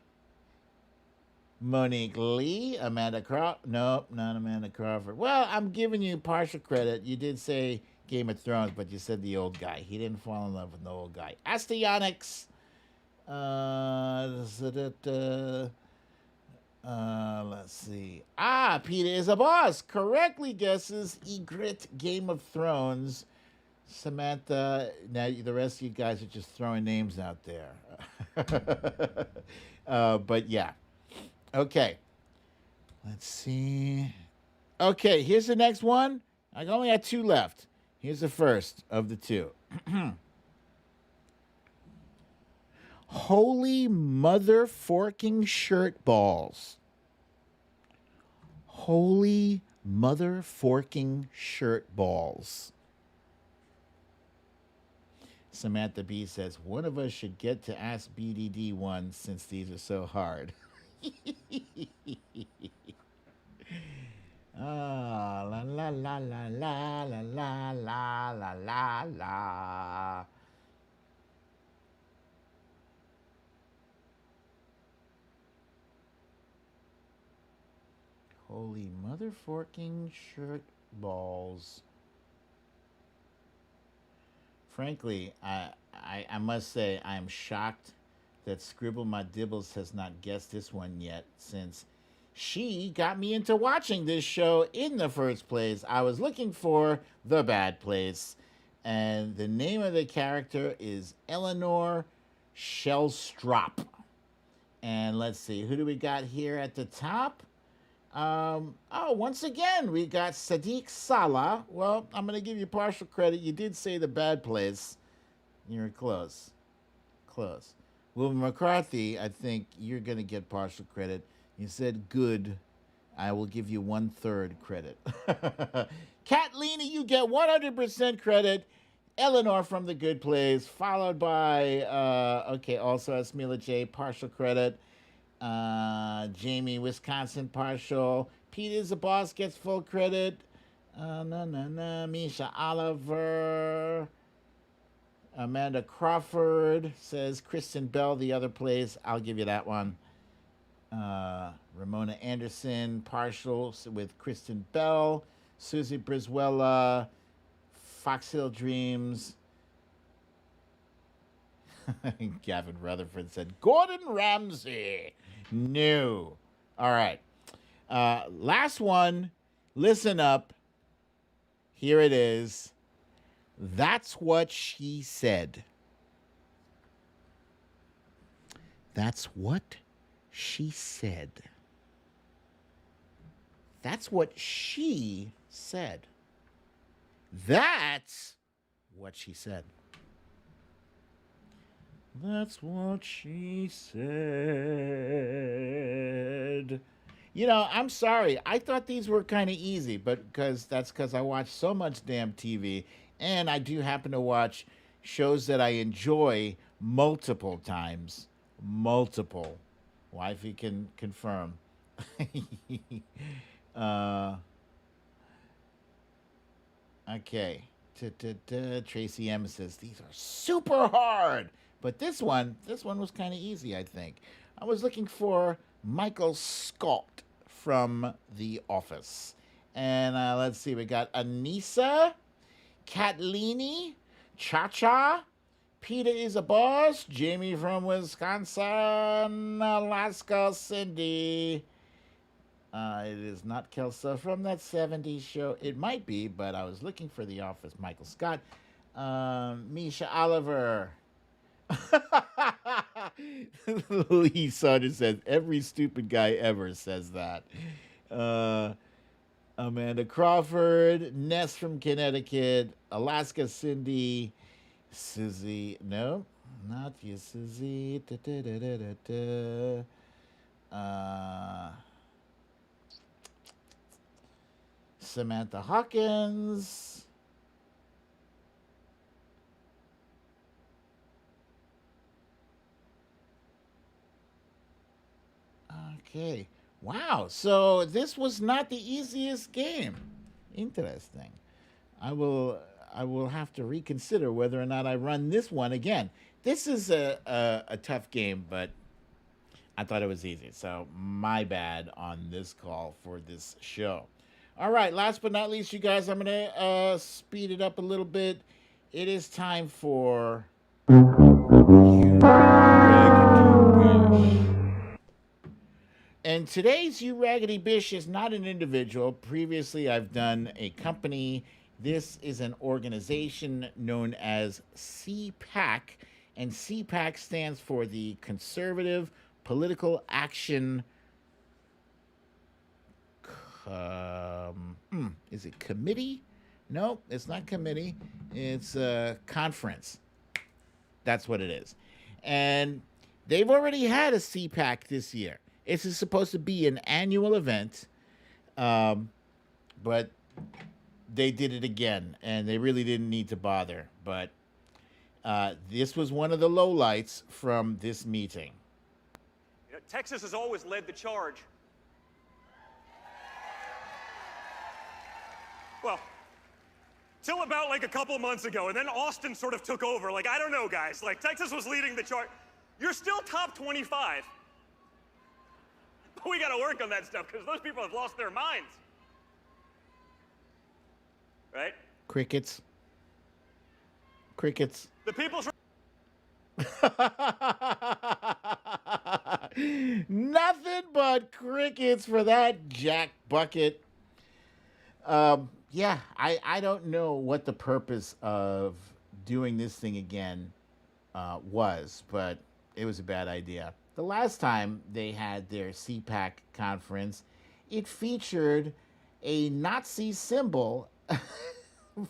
Monique Lee, Amanda Crawford. Nope, not Amanda Crawford. Well, I'm giving you partial credit. You did say Game of Thrones, but you said the old guy. He didn't fall in love with the old guy. Astyonics. Let's see. Peter is a boss. Correctly guesses Egret Game of Thrones. Samantha, now the rest of you guys are just throwing names out there. But yeah. Okay. Let's see. Okay, here's the next one. I only got 2 left. Here's the first of the 2. Holy mother forking shirt balls. Holy mother forking shirt balls. Samantha B says, one of us should get to ask BDD one since these are so hard. La la la la la la la la la la la. Holy mother forking shirt balls. Frankly, I must say I am shocked that Scribble My Dibbles has not guessed this one yet, since she got me into watching this show in the first place. I was looking for The Bad Place, and the name of the character is Eleanor Shellstrop. And let's see, who do we got here at the top? Once again, we got Sadiq Salah. Well, I'm going to give you partial credit. You did say The Bad Place. You were close. Close. William McCarthy, I think you're going to get partial credit. You said good. I will give you 1/3 credit. Catlina, you get 100% credit. Eleanor from The Good Place, followed by, also Esmila J, partial credit. Jamie, Wisconsin, partial. Pete is the boss, gets full credit. Misha Oliver. Amanda Crawford says Kristen Bell, The Other Place. I'll give you that one. Ramona Anderson, partial with Kristen Bell. Susie Brizuela, Fox Hill Dreams. Gavin Rutherford said Gordon Ramsay. No. All right. Last one. Listen up. Here it is. That's what she said. That's what she said. That's what she said. That's what she said. That's what she said. You know, I'm sorry. I thought these were kind of easy, but because I watch so much damn TV, and I do happen to watch shows that I enjoy multiple times. Multiple. Wifey can confirm. Okay. Tracy M says these are super hard. But this one was kind of easy, I think. I was looking for Michael Scott from The Office. And let's see, we got Anissa, Catlini, Cha-Cha, Peter is a boss, Jamie from Wisconsin, Alaska, Cindy. It is not Kelso from that 70s show. It might be, but I was looking for The Office, Michael Scott. Misha Oliver. Lee Saunders says, every stupid guy ever says that. Amanda Crawford, Ness from Connecticut, Alaska Cindy, Susie. No, not you, Susie. Samantha Hawkins. Okay. Wow. So this was not the easiest game. Interesting. I will I will have to reconsider whether or not I run this one again. This is a tough game, but I thought it was easy. So my bad on this call for this show. All right, last but not least, you guys, I'm gonna speed it up a little bit. It is time for you Raggedy Bish. And today's You Raggedy Bish is not an individual. Previously, I've done a company. This is an organization known as CPAC, and CPAC stands for the Conservative Political Action. Is it committee? No, it's not committee. It's a conference. That's what it is. And they've already had a CPAC this year. This is supposed to be an annual event, but they did it again, and they really didn't need to bother. But this was one of the lowlights from this meeting. You know, Texas has always led the charge. Well, till about like a couple months ago, and then Austin sort of took over. Like, I don't know, guys. Like, Texas was leading the charge. You're still top 25. But we got to work on that stuff because those people have lost their minds. Right? Crickets. Crickets. The people's... Nothing but crickets for that Jack Bucket. Yeah, I don't know what the purpose of doing this thing again was, but it was a bad idea. The last time they had their CPAC conference, it featured a Nazi symbol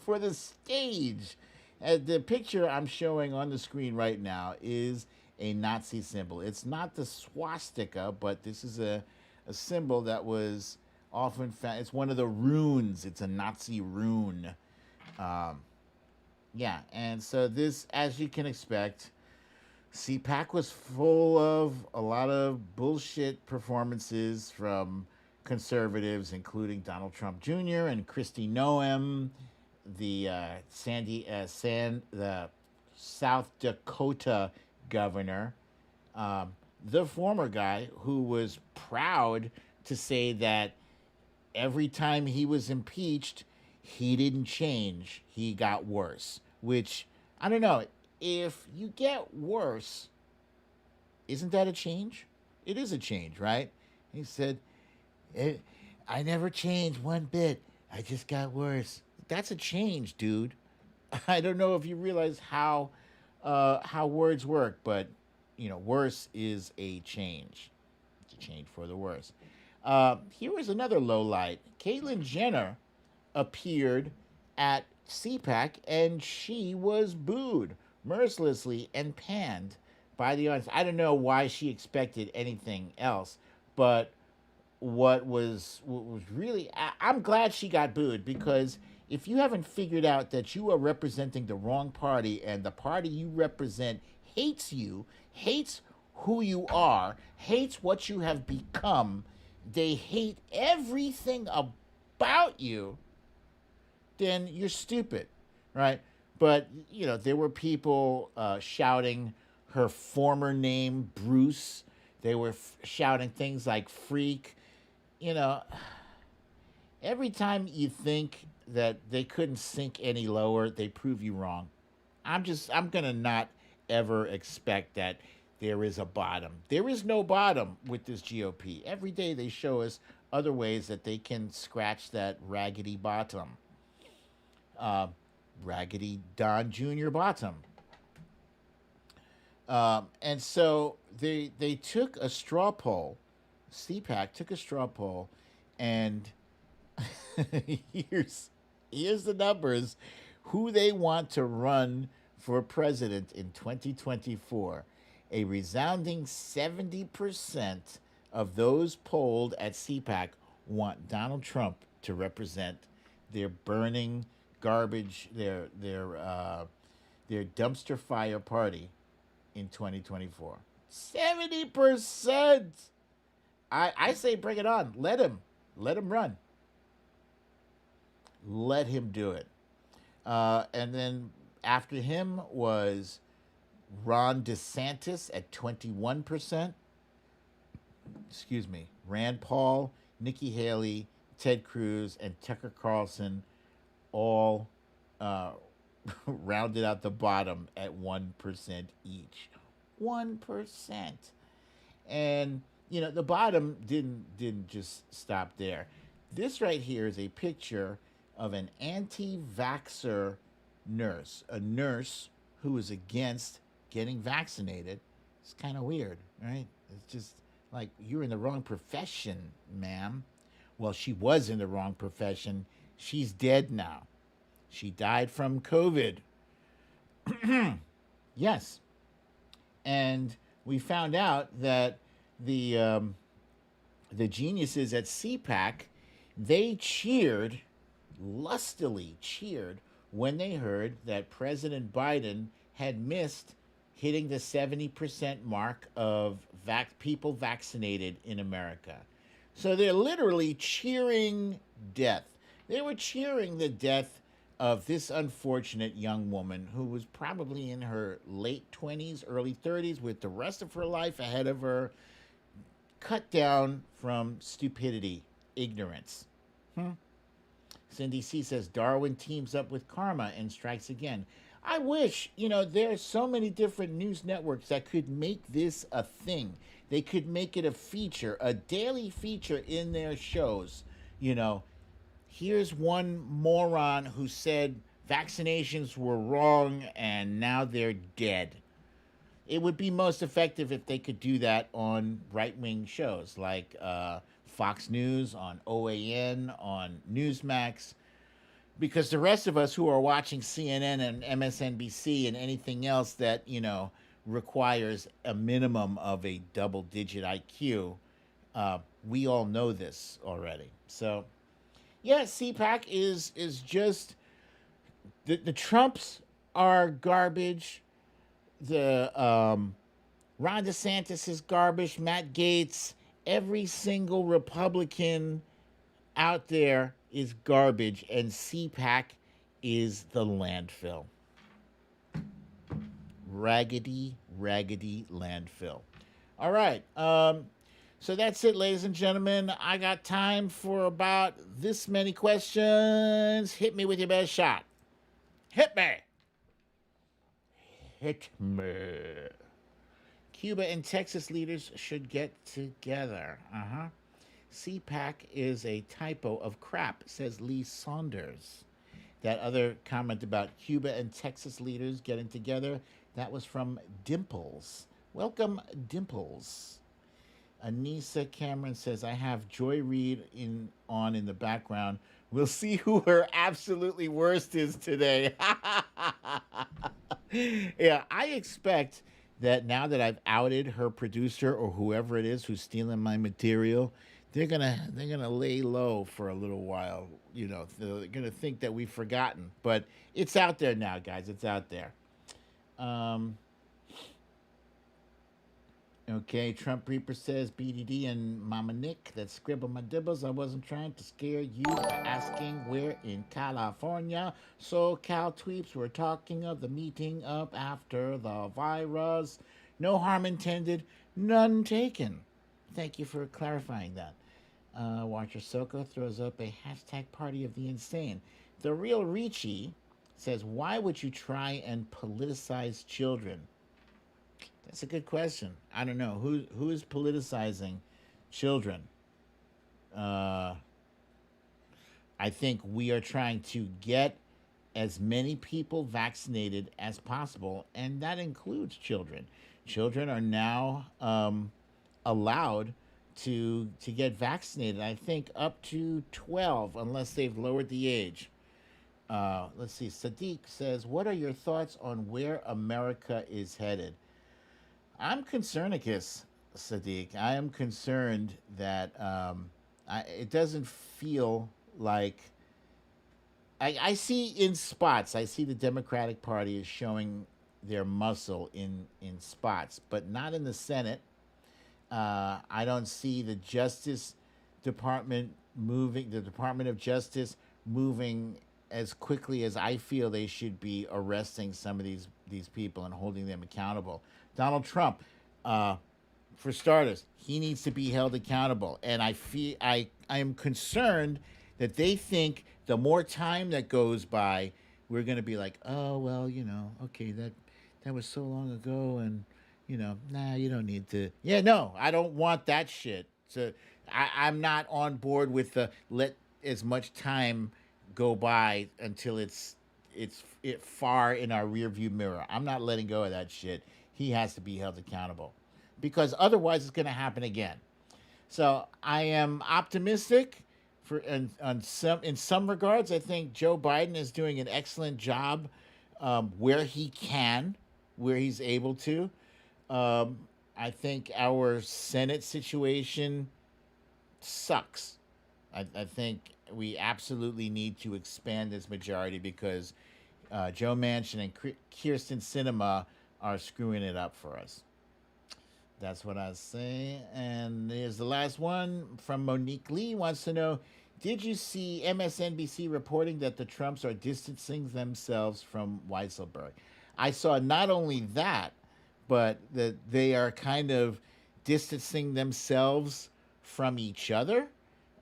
for the stage. The picture I'm showing on the screen right now is a Nazi symbol. It's not the swastika, but this is a symbol that was often found. It's one of the runes. It's a Nazi rune. Yeah, and so this, as you can expect, CPAC was full of a lot of bullshit performances from conservatives, including Donald Trump Jr. and Kristi Noem, the the South Dakota governor, the former guy who was proud to say that every time he was impeached, he didn't change. He got worse, which, I don't know. If you get worse, isn't that a change? It is a change, right? He said, I never changed one bit. I just got worse. That's a change, dude. I don't know if you realize how words work, but, you know, worse is a change. It's a change for the worse. Here was another low light. Caitlyn Jenner appeared at CPAC, and she was booed mercilessly and panned by the audience. I don't know why she expected anything else, but what was really, I'm glad she got booed, because if you haven't figured out that you are representing the wrong party, and the party you represent hates you, hates who you are, hates what you have become, they hate everything about you, then you're stupid, right? But, you know, there were people shouting her former name, Bruce. They were shouting things like freak. You know, every time you think that they couldn't sink any lower, they prove you wrong. I'm going to not ever expect that there is a bottom. There is no bottom with this GOP. Every day they show us other ways that they can scratch that raggedy bottom. Raggedy Don Jr. bottom. And so they took a straw poll. CPAC took a straw poll, and here's the numbers. Who they want to run for president in 2024. A resounding 70% of those polled at CPAC want Donald Trump to represent their burning garbage, their dumpster fire party in 2024. 70%. I say bring it on. Let him run. Let him do it. And then after him was Ron DeSantis at 21%. Excuse me. Rand Paul, Nikki Haley, Ted Cruz, and Tucker Carlson all rounded out the bottom at 1% each. 1%. And the bottom didn't just stop there. This right here is a picture of an anti-vaxxer nurse, a nurse who is against getting vaccinated. It's kind of weird, right? It's just like, you're in the wrong profession, ma'am. Well, she was in the wrong profession. She's dead now. She died from COVID. Yes. And we found out that the geniuses at CPAC, they lustily cheered when they heard that President Biden had missed hitting the 70% mark of people vaccinated in America. So they're literally cheering death. They were cheering the death of this unfortunate young woman who was probably in her late 20s, early 30s, with the rest of her life ahead of her, cut down from stupidity, ignorance. Cindy C says, Darwin teams up with Karma and strikes again. I wish, there's so many different news networks that could make this a thing. They could make it a feature, a daily feature in their shows. Here's one moron who said vaccinations were wrong and now they're dead. It would be most effective if they could do that on right-wing shows like Fox News, on OAN, on Newsmax, because the rest of us who are watching CNN and MSNBC and anything else that, requires a minimum of a double-digit IQ, we all know this already. So, yeah, CPAC is just, the Trumps are garbage. The Ron DeSantis is garbage. Matt Gaetz, every single Republican out there is garbage, and CPAC is the landfill. Raggedy landfill. All right. So that's it, ladies and gentlemen. I got time for about this many questions. Hit me with your best shot. Hit me. Hit me. Cuba and Texas leaders should get together. CPAC is a typo of crap, says Lee Saunders. That other comment about Cuba and Texas leaders getting together, that was from Dimples. Welcome, Dimples. Anissa Cameron says, I have Joy Reid in the background. We'll see who her absolutely worst is today. Yeah, I expect that now that I've outed her producer or whoever it is who's stealing my material, they're gonna lay low for a little while. They're gonna think that we've forgotten, but it's out there now, guys. It's out there. Okay, Trump Reaper says, BDD and Mama Nick, that scribble my dibbles. I wasn't trying to scare you by asking where in California. SoCal tweeps were talking of the meeting up after the virus. No harm intended, none taken. Thank you for clarifying that. Watcher Soko throws up a hashtag party of the insane. The Real Ricci says, why would you try and politicize children? That's a good question. I don't know. Who is politicizing children? I think we are trying to get as many people vaccinated as possible, and that includes children. Children are now allowed to get vaccinated, I think up to 12, unless they've lowered the age. Let's see. Sadiq says, what are your thoughts on where America is headed? I'm concernicus, Sadiq. I am concerned that it doesn't feel like I see in spots. I see the Democratic Party is showing their muscle in spots, but not in the Senate. I don't see the Justice Department moving, the Department of Justice moving as quickly as I feel they should be arresting some of these people and holding them accountable. Donald Trump, for starters, he needs to be held accountable, and I am concerned that they think the more time that goes by, we're going to be like, oh well, okay, that was so long ago, and nah, you don't need to. Yeah, no, I don't want that shit. So I'm not on board with the let as much time go by until it's far in our rearview mirror. I'm not letting go of that shit. He has to be held accountable because otherwise it's going to happen again. So I am optimistic in some regards. I think Joe Biden is doing an excellent job where he can, where he's able to. I think our Senate situation sucks. I think we absolutely need to expand this majority because Joe Manchin and Kyrsten Sinema are screwing it up for us. That's what I say. And here's the last one from Monique Lee. Wants to know, did you see MSNBC reporting that the Trumps are distancing themselves from Weisselberg? I saw not only that, but that they are kind of distancing themselves from each other.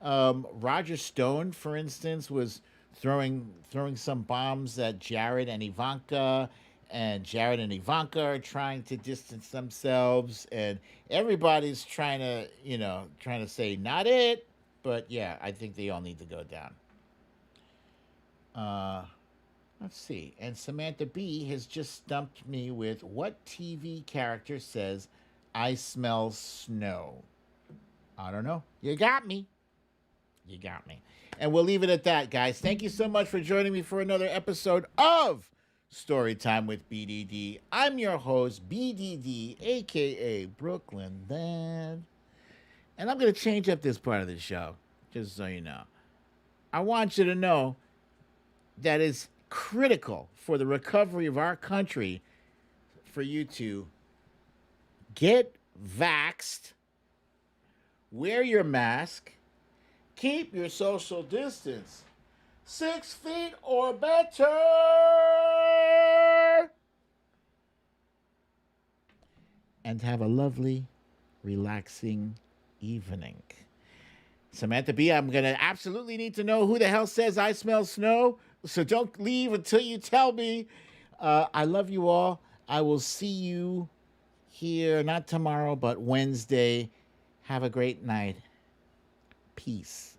Roger Stone, for instance, was throwing some bombs at Jared and Ivanka, and Jared and Ivanka are trying to distance themselves, and everybody's trying to say not it, but yeah, I think they all need to go down. Let's see. And Samantha B has just stumped me with what TV character says, I smell snow. I don't know. You got me. You got me. And we'll leave it at that, guys. Thank you so much for joining me for another episode of Storytime with BDD. I'm your host, BDD, a.k.a. Brooklyn Dad. And I'm going to change up this part of the show, just so you know. I want you to know that it's critical for the recovery of our country for you to get vaxxed, wear your mask, keep your social distance 6 feet or better, and have a lovely, relaxing evening. Samantha B, I'm going to absolutely need to know who the hell says I smell snow, so don't leave until you tell me. I love you all. I will see you here, not tomorrow, but Wednesday. Have a great night. Peace.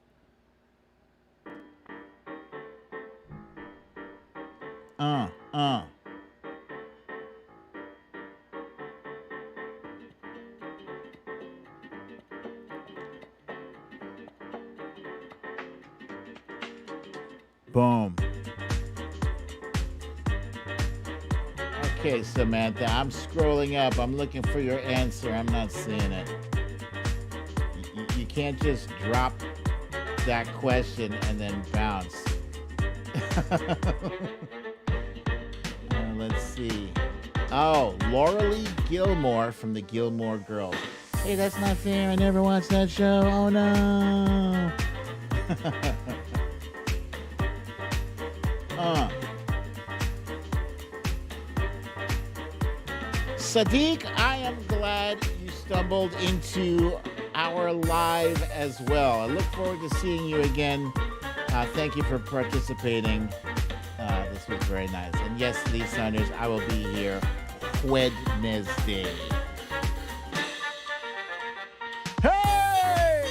Boom. Okay, Samantha, I'm scrolling up. I'm looking for your answer. I'm not seeing it. You can't just drop that question and then bounce. Let's see. Oh, Laura Lee Gilmore from the Gilmore Girls. Hey, that's not fair. I never watched that show. Oh, no. Sadiq, I am glad you stumbled into our live as well. I look forward to seeing you again. Thank you for participating. This was very nice. And yes, Lee Saunders, I will be here Wednesday. Hey!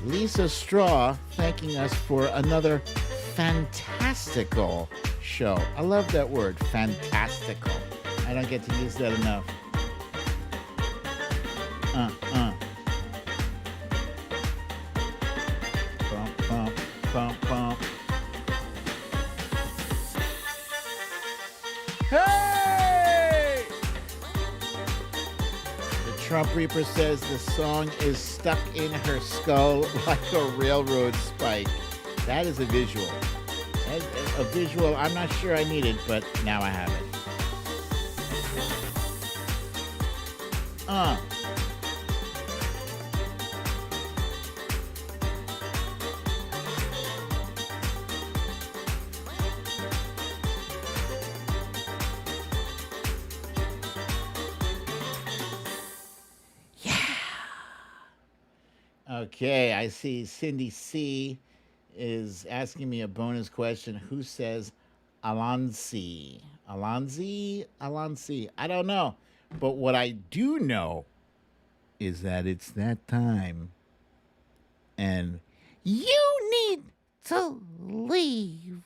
Lisa Straw thanking us for another fantastical show. I love that word, fantastical. I don't get to use that enough. Bump, bump, bump, bump. Hey! Trump Reaper says the song is stuck in her skull like a railroad spike. That is a visual. That's a visual I'm not sure I needed, but now I have it. Okay, I see Cindy C is asking me a bonus question. Who says Alonzi? Alonzi? Alonzi. I don't know. But what I do know is that it's that time. And you need to leave.